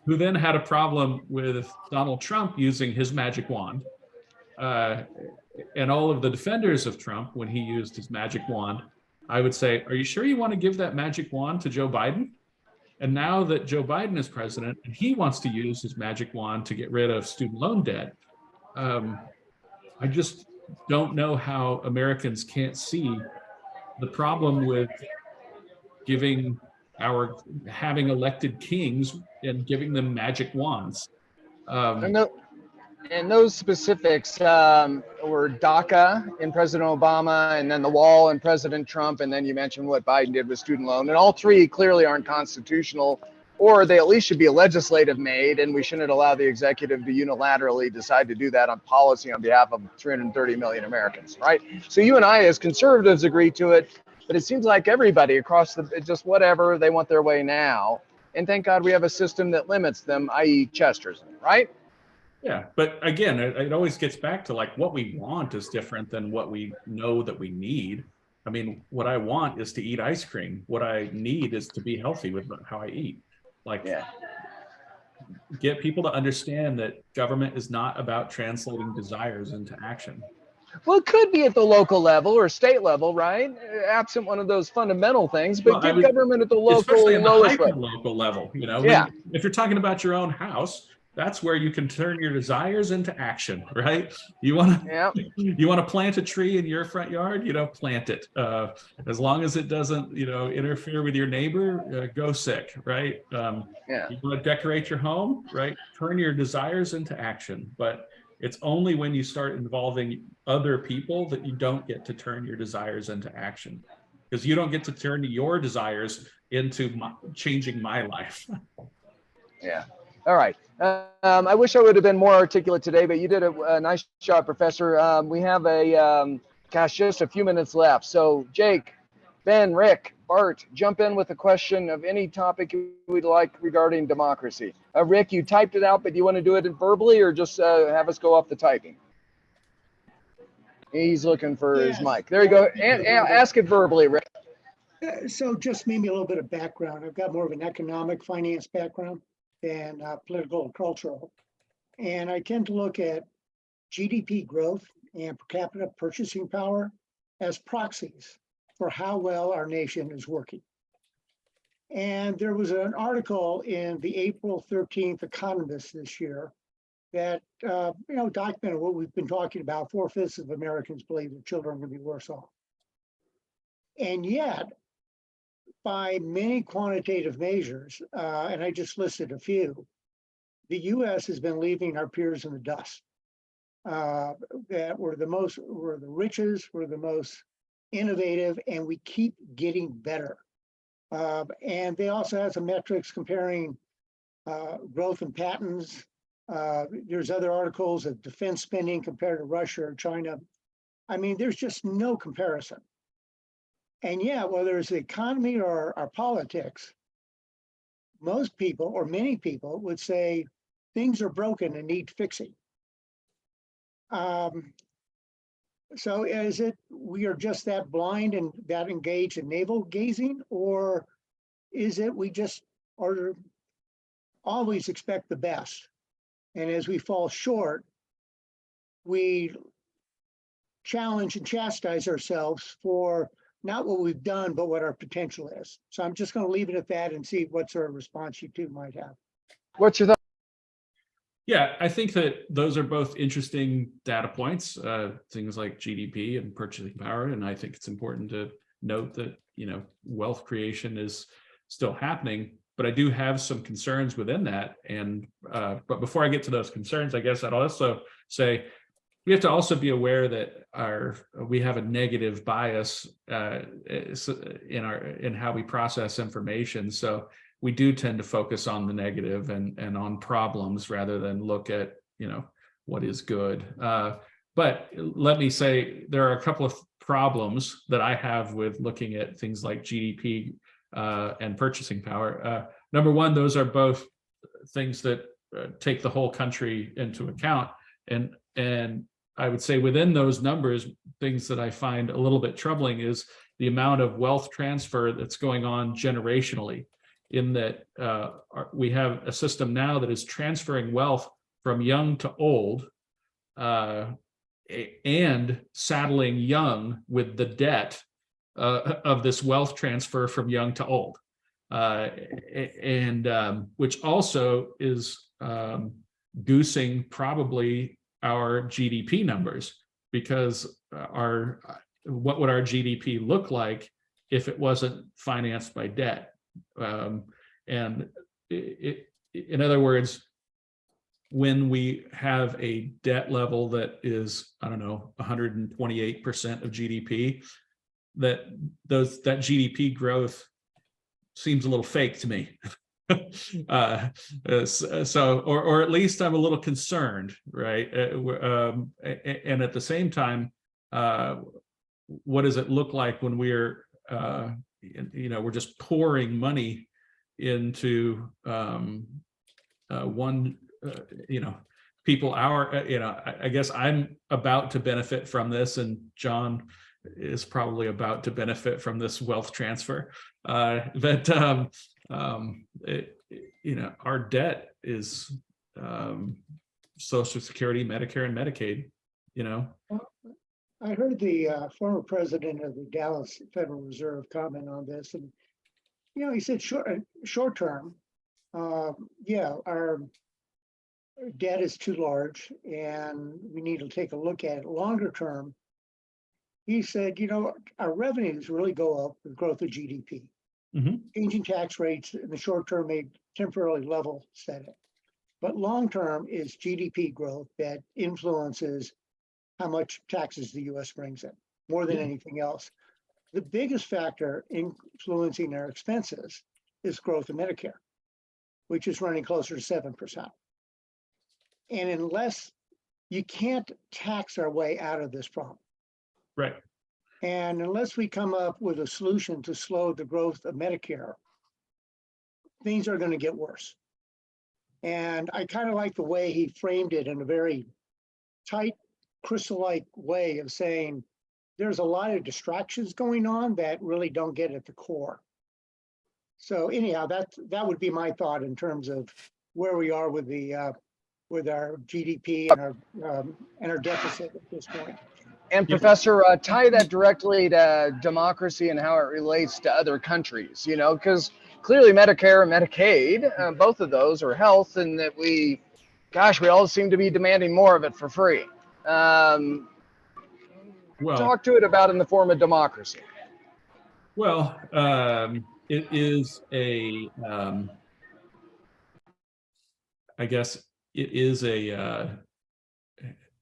who then had a problem with Donald Trump using his magic wand, and all of the defenders of Trump when he used his magic wand, I would say, are you sure you want to give that magic wand to Joe Biden? And now that Joe Biden is president and he wants to use his magic wand to get rid of student loan debt, I just don't know how Americans can't see the problem with having elected kings and giving them magic wands. And those specifics were DACA in President Obama, and then the wall in President Trump, and then you mentioned what Biden did with student loan. And all three clearly aren't constitutional, or they at least should be legislative made, and we shouldn't allow the executive to unilaterally decide to do that on policy on behalf of 330 million Americans, right? So you and I as conservatives agree to it, but it seems like everybody across just whatever, they want their way now. And thank God we have a system that limits them, i.e. Chesterton, right? Yeah, but again, it always gets back to like what we want is different than what we know that we need. I mean, what I want is to eat ice cream. What I need is to be healthy with how I eat. Get people to understand that government is not about translating desires into action. Well, it could be at the local level or state level, right? Absent one of those fundamental things, but give government at the local, especially at the lowest local level. If you're talking about your own house, that's where you can turn your desires into action, right? You want to plant a tree in your front yard, plant it. As long as it doesn't, interfere with your neighbor, go sick, right? You want to decorate your home, right? Turn your desires into action. But it's only when you start involving other people that you don't get to turn your desires into action, because you don't get to turn your desires into changing my life. Yeah. All right. I wish I would have been more articulate today, but you did a nice job, Professor. We have just a few minutes left. So Jake, Ben, Rick, Bart, jump in with a question of any topic you would like regarding democracy. Rick, you typed it out, but do you want to do it verbally or just have us go off the typing? He's looking for his mic. There you go. Ask it verbally, Rick. So just maybe a little bit of background. I've got more of an economic finance background than political and cultural. And I tend to look at GDP growth and per capita purchasing power as proxies for how well our nation is working. And there was an article in the April 13th Economist this year that documented what we've been talking about. 4/5 of Americans believe that children are going to be worse off. And yet, by many quantitative measures, and I just listed a few, the US has been leaving our peers in the dust. That we're the richest, we're the most innovative, and we keep getting better. And they also have some metrics comparing growth in patents. There's other articles of defense spending compared to Russia or China. I mean, there's just no comparison. And whether it's the economy or our politics, most people or many people would say things are broken and need fixing. So is it we are just that blind and that engaged in navel gazing, or is it we just always expect the best And as we fall short, we challenge and chastise ourselves for not what we've done, but what our potential is. So I'm just going to leave it at that and see what sort of response you two might have. What's your thought? Yeah, I think that those are both interesting data points, things like GDP and purchasing power. And I think it's important to note that, wealth creation is still happening, but I do have some concerns within that. And, but before I get to those concerns, I guess I'd also say, we have to also be aware that we have a negative bias in how we process information. So we do tend to focus on the negative and on problems rather than look at what is good. But let me say there are a couple of problems that I have with looking at things like GDP and purchasing power. Number one, those are both things that take the whole country into account, and I would say within those numbers, things that I find a little bit troubling is the amount of wealth transfer that's going on generationally, in that we have a system now that is transferring wealth from young to old and saddling young with the debt of this wealth transfer from young to old. And which also is goosing probably our GDP numbers, because what would our GDP look like if it wasn't financed by debt? And in other words, when we have a debt level that is, 128% of GDP, that GDP growth seems a little fake to me. So, or at least I'm a little concerned, right? And at the same time, what does it look like when we're just pouring money into people? I guess I'm about to benefit from this, and John is probably about to benefit from this wealth transfer. Our debt is Social Security, Medicare, and Medicaid. I heard the former president of the Dallas Federal Reserve comment on this, and he said short term, our debt is too large, and we need to take a look at it. Longer term, he said, our revenues really go up with growth of GDP. Mm-hmm. Changing tax rates in the short term may temporarily level set it. But long term is GDP growth that influences how much taxes the US brings in, more than anything else. The biggest factor influencing our expenses is growth of Medicare, which is running closer to 7%. And unless you can't tax our way out of this problem. Right. And unless we come up with a solution to slow the growth of Medicare, things are going to get worse. And I kind of like the way he framed it in a very tight, crystal-like way of saying there's a lot of distractions going on that really don't get at the core. So anyhow, that would be my thought in terms of where we are with the with our GDP and our deficit at this point. And Professor, tie that directly to democracy and how it relates to other countries, because clearly Medicare and Medicaid, both of those are health, and that we all seem to be demanding more of it for free. Well, talk to it about in the form of democracy. Well, it is I guess it is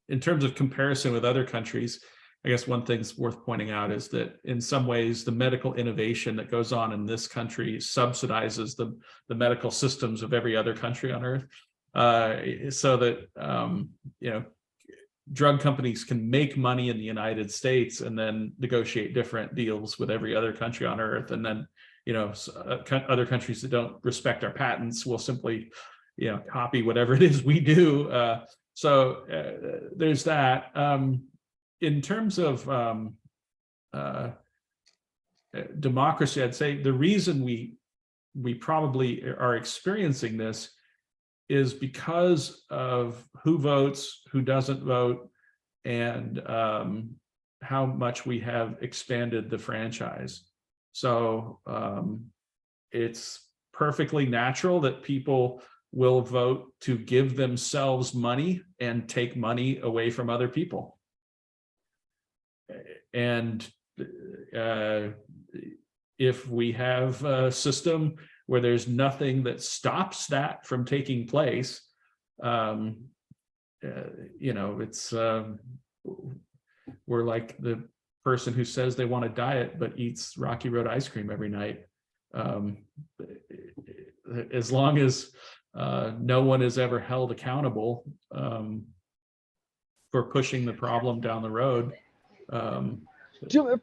in terms of comparison with other countries, I guess one thing's worth pointing out is that in some ways, the medical innovation that goes on in this country subsidizes the medical systems of every other country on earth. So that, drug companies can make money in the United States and then negotiate different deals with every other country on earth. And then, other countries that don't respect our patents will simply, copy whatever it is we do. So there's that. In terms of democracy, I'd say the reason we probably are experiencing this is because of who votes, who doesn't vote, and how much we have expanded the franchise. So it's perfectly natural that people will vote to give themselves money and take money away from other people. And if we have a system where there's nothing that stops that from taking place, it's we're like the person who says they want to diet but eats Rocky Road ice cream every night. As long as no one is ever held accountable for pushing the problem down the road.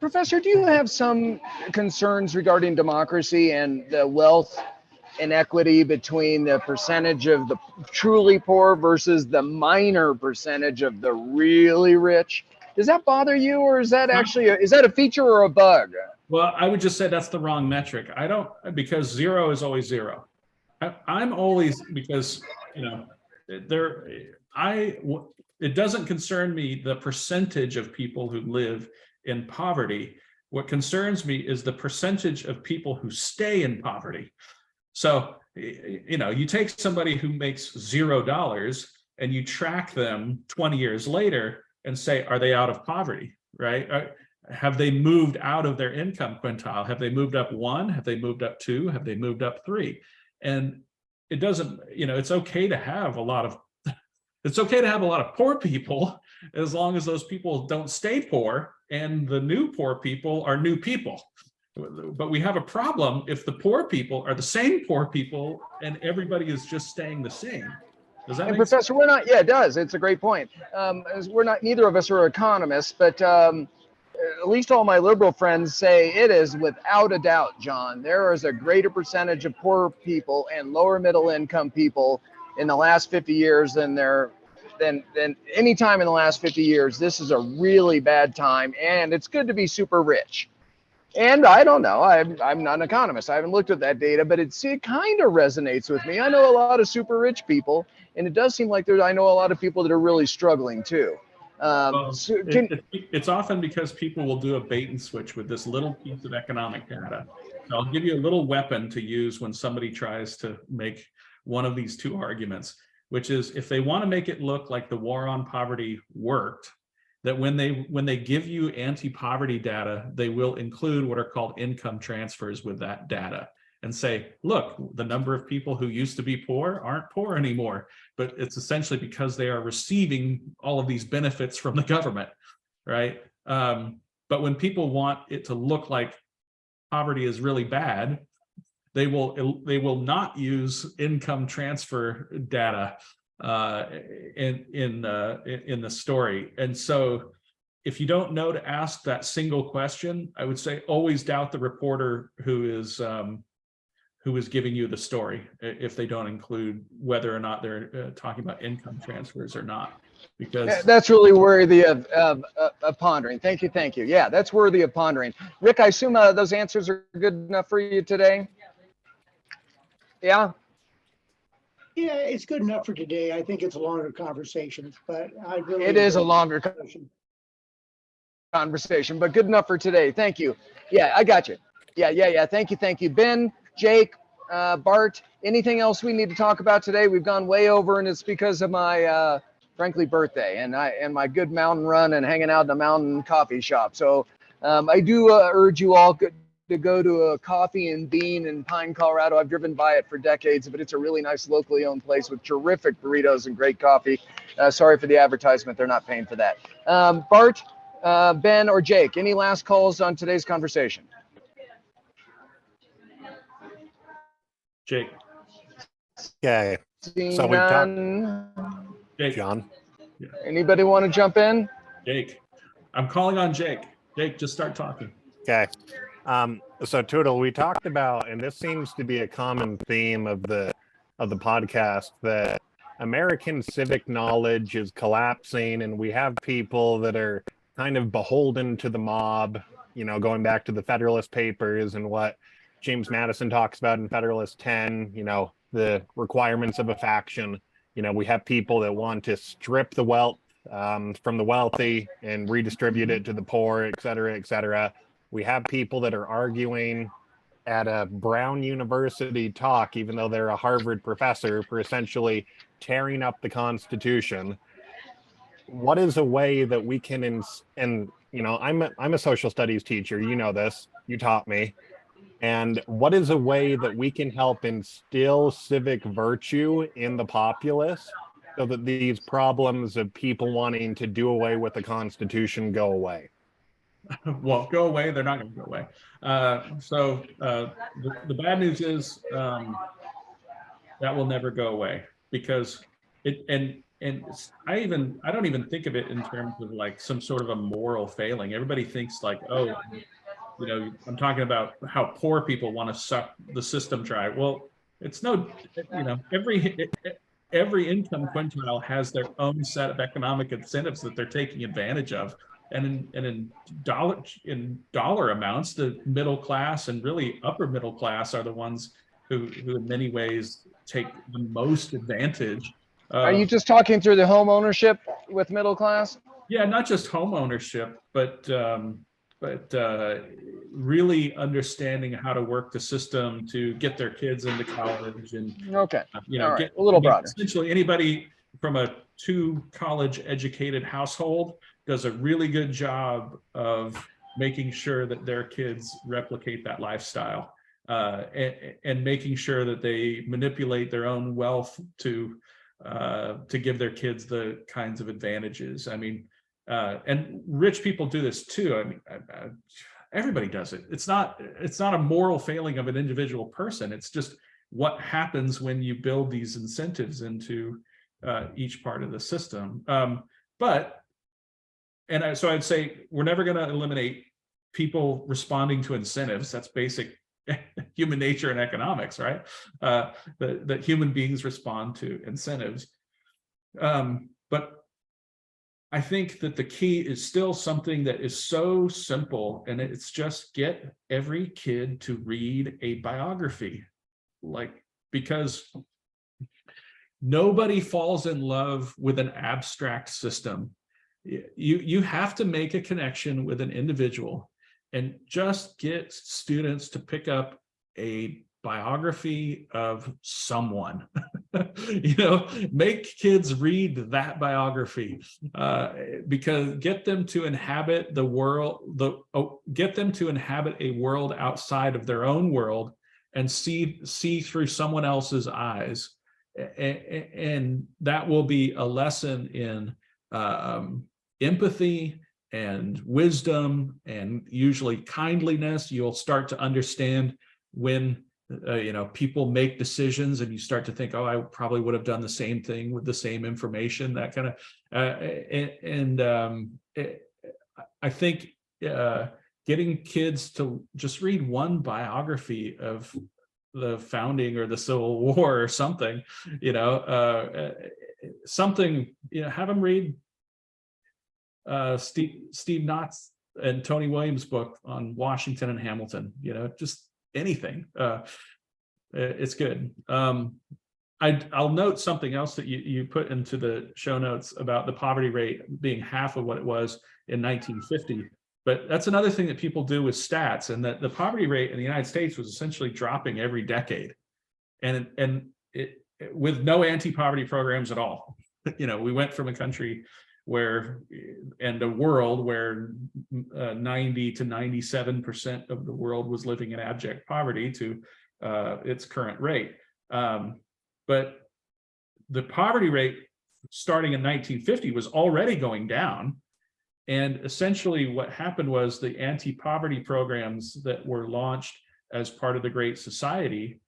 Professor, do you have some concerns regarding democracy and the wealth inequity between the percentage of the truly poor versus the minor percentage of the really rich? Does that bother you, or is that actually is that a feature or a bug? Well, I would just say that's the wrong metric. I don't, because zero is always zero. I'm always, because it doesn't concern me the percentage of people who live in poverty. What concerns me is the percentage of people who stay in poverty. So, you take somebody who makes $0 and you track them 20 years later and say, are they out of poverty, right? Have they moved out of their income quintile? Have they moved up 1? Have they moved up 2? Have they moved up 3? And it doesn't, it's okay to have a lot of poor people, as long as those people don't stay poor and the new poor people are new people. But we have a problem if the poor people are the same poor people and everybody is just staying the same. Does that make sense? Professor, we're not, yeah, it does. It's a great point. Neither of us are economists, but at least all my liberal friends say it is without a doubt, John, there is a greater percentage of poor people and lower middle income people in the last 50 years than any time in the last 50 years. This is a really bad time, and it's good to be super rich. And I don't know, I'm not an economist. I haven't looked at that data, but it kind of resonates with me. I know a lot of super rich people, and it does seem like I know a lot of people that are really struggling too. It's often because people will do a bait and switch with this little piece of economic data. So I'll give you a little weapon to use when somebody tries to make one of these two arguments, which is if they want to make it look like the war on poverty worked, that when they give you anti-poverty data, they will include what are called income transfers with that data and say, look, the number of people who used to be poor aren't poor anymore, but it's essentially because they are receiving all of these benefits from the government, right? But when people want it to look like poverty is really bad, they will not use income transfer data in the story. And so if you don't know to ask that single question, I would say always doubt the reporter who is giving you the story if they don't include whether or not they're talking about income transfers or not, because that's really worthy of pondering. Thank you. Yeah, that's worthy of pondering. Rick, I assume those answers are good enough for you today? Yeah. Yeah, it's good enough for today. I think it's a longer conversation, but it is a longer conversation, but good enough for today. Thank you. Yeah, I got you. Yeah. Thank you. Ben, Jake, Bart, anything else we need to talk about today? We've gone way over, and it's because of my frankly birthday and my good mountain run and hanging out in a mountain coffee shop. So I do urge you all to go to a Coffee and Bean in Pine, Colorado. I've driven by it for decades, but it's a really nice locally owned place with terrific burritos and great coffee. Sorry for the advertisement. They're not paying for that. Bart, Ben, or Jake, any last calls on today's conversation? Jake. Okay. So we talked. Jake. John. Anybody want to jump in? Jake. I'm calling on Jake. Jake, just start talking. Okay. So Tootle, we talked about, and this seems to be a common theme of the podcast, that American civic knowledge is collapsing, and we have people that are kind of beholden to the mob, going back to the Federalist Papers and what James Madison talks about in Federalist 10, the requirements of a faction. You know, we have people that want to strip the wealth from the wealthy and redistribute it to the poor, et cetera, et cetera. We have people that are arguing at a Brown University talk, even though they're a Harvard professor, for essentially tearing up the Constitution. What is a way that we can, and you know, I'm a social studies teacher, you know this, you taught me. And what is a way that we can help instill civic virtue in the populace so that these problems of people wanting to do away with the Constitution go away? Well, go away. They're not going to go away. The bad news is that will never go away, because it I don't even think of it in terms of like some sort of a moral failing. Everybody thinks like, oh, you know, I'm talking about how poor people want to suck the system dry. Well, it's no, you know, every income quintile has their own set of economic incentives that they're taking advantage of. And in dollar amounts, the middle class and really upper middle class are the ones who in many ways take the most advantage. Are you just talking through the home ownership with middle class? Yeah, not just home ownership, but really understanding how to work the system to get their kids into college and Okay, you know, all right, get a little broader. Essentially, anybody from a 2 college educated household does a really good job of making sure that their kids replicate that lifestyle, and making sure that they manipulate their own wealth to give their kids the kinds of advantages. I mean, and rich people do this too. I mean, everybody does it. It's not a moral failing of an individual person. It's just what happens when you build these incentives into each part of the system. So I'd say we're never going to eliminate people responding to incentives. That's basic human nature and economics, right? That human beings respond to incentives. But I think that the key is still something that is so simple, and it's just get every kid to read a biography, because nobody falls in love with an abstract system. You have to make a connection with an individual, and just get students to pick up a biography of someone. You know, make kids read that biography, because get them to inhabit the world, get them to inhabit a world outside of their own world and see through someone else's eyes. And that will be a lesson in empathy and wisdom, and usually kindliness. You'll start to understand when you know, people make decisions and you start to think, oh, I probably would have done the same thing with the same information, that kind of I think getting kids to just read one biography of the founding or the Civil War or something, you know, something, you know, have them read Steve Knott's and Tony Williams' book on Washington and Hamilton, you know, just anything. It's good. I'll note something else that you put into the show notes about the poverty rate being half of what it was in 1950. But that's another thing that people do with stats, and that the poverty rate in the United States was essentially dropping every decade, and it with no anti-poverty programs at all. You know, we went from a country where, and a world where 90 to 97% of the world was living in abject poverty to its current rate. But the poverty rate starting in 1950 was already going down. And essentially what happened was the anti-poverty programs that were launched as part of the Great Society,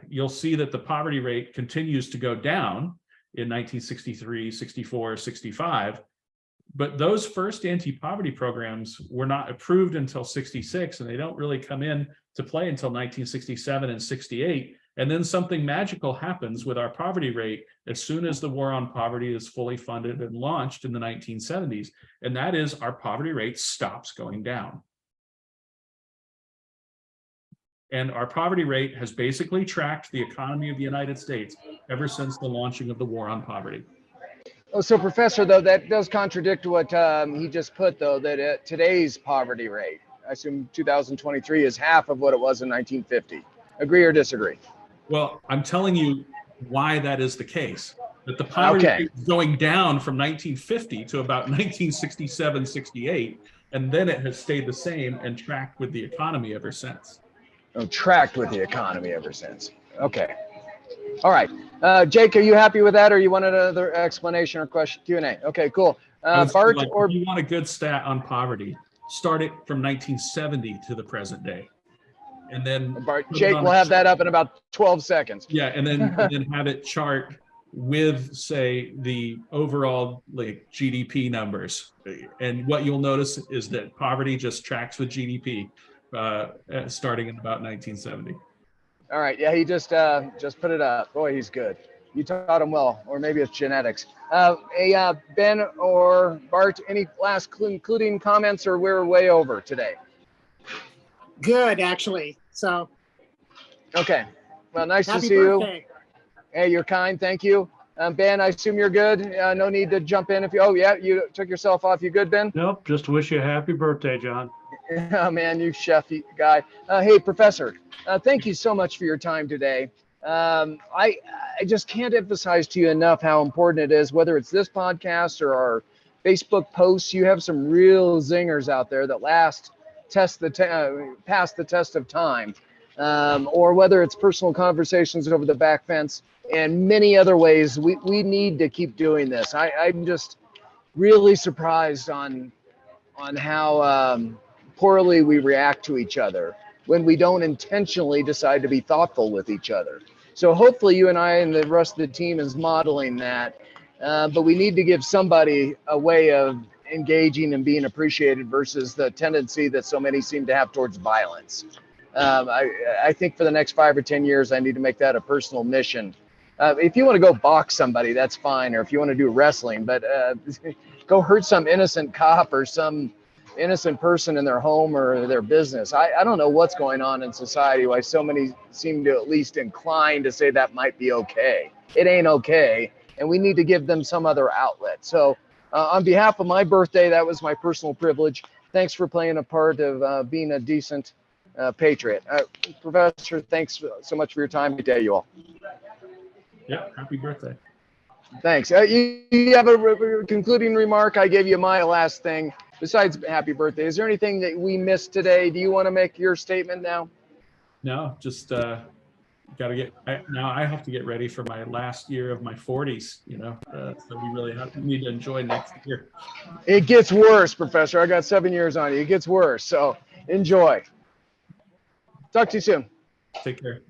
you'll see that the poverty rate continues to go down in 1963, 64, 65. But those first anti-poverty programs were not approved until 66, and they don't really come in to play until 1967 and 68. And then something magical happens with our poverty rate as soon as the War on Poverty is fully funded and launched in the 1970s. And that is, our poverty rate stops going down. And our poverty rate has basically tracked the economy of the United States ever since the launching of the war on poverty. Oh, so Professor, though, that does contradict what he just put, though, that today's poverty rate, I assume 2023, is half of what it was in 1950. Agree or disagree? Well, I'm telling you why that is the case. That the poverty Okay. rate is going down from 1950 to about 1967, 68, and then it has stayed the same and tracked with the economy ever since. Oh, tracked with the economy ever since. Okay. All right. Jake, are you happy with that, or you wanted another explanation or question Q&A? Okay, cool. I would say, Bart, like, or if you want a good stat on poverty, start it from 1970 to the present day. And then Bart, put it Jake on will a have that chart. up in about 12 seconds. Yeah, and then have it chart with, say, the overall like GDP numbers. And what you'll notice is that poverty just tracks with GDP starting in about 1970. All right. Yeah, he just put it up. Boy, he's good. You taught him well, or maybe it's genetics. Ben or Bart, any last concluding comments, or we're way over today? Good, actually. So Okay. Well, nice to happy see birthday. you. Hey, you're kind. Thank you. Ben, I assume you're good. No need to jump in if you. Oh, yeah, you took yourself off. You good, Ben? Nope, just wish you a happy birthday, John. Oh, man, you chef guy. Hey, Professor, thank you so much for your time today. I just can't emphasize to you enough how important it is, whether it's this podcast or our Facebook posts. You have some real zingers out there that pass the test of time, or whether it's personal conversations over the back fence and many other ways. We need to keep doing this. I'm just really surprised on how poorly we react to each other when we don't intentionally decide to be thoughtful with each other. So hopefully you and I and the rest of the team is modeling that, but we need to give somebody a way of engaging and being appreciated versus the tendency that so many seem to have towards violence. I think for the next 5 or 10 years, I need to make that a personal mission. If you want to go box somebody, that's fine. Or if you want to do wrestling, but go hurt some innocent cop or some innocent person in their home or their business. I don't know what's going on in society, why so many seem to at least inclined to say that might be okay. It ain't okay. And we need to give them some other outlet. So on behalf of my birthday, that was my personal privilege. Thanks for playing a part of being a decent patriot. Professor, thanks so much for your time today, you all. Yeah, happy birthday. Thanks. You have a concluding remark? I gave you my last thing. Besides happy birthday, is there anything that we missed today? Do you want to make your statement now? No, just got to now I have to get ready for my last year of my 40s, so we really need to enjoy next year. It gets worse, Professor. I got 7 years on you. It gets worse. So enjoy. Talk to you soon. Take care.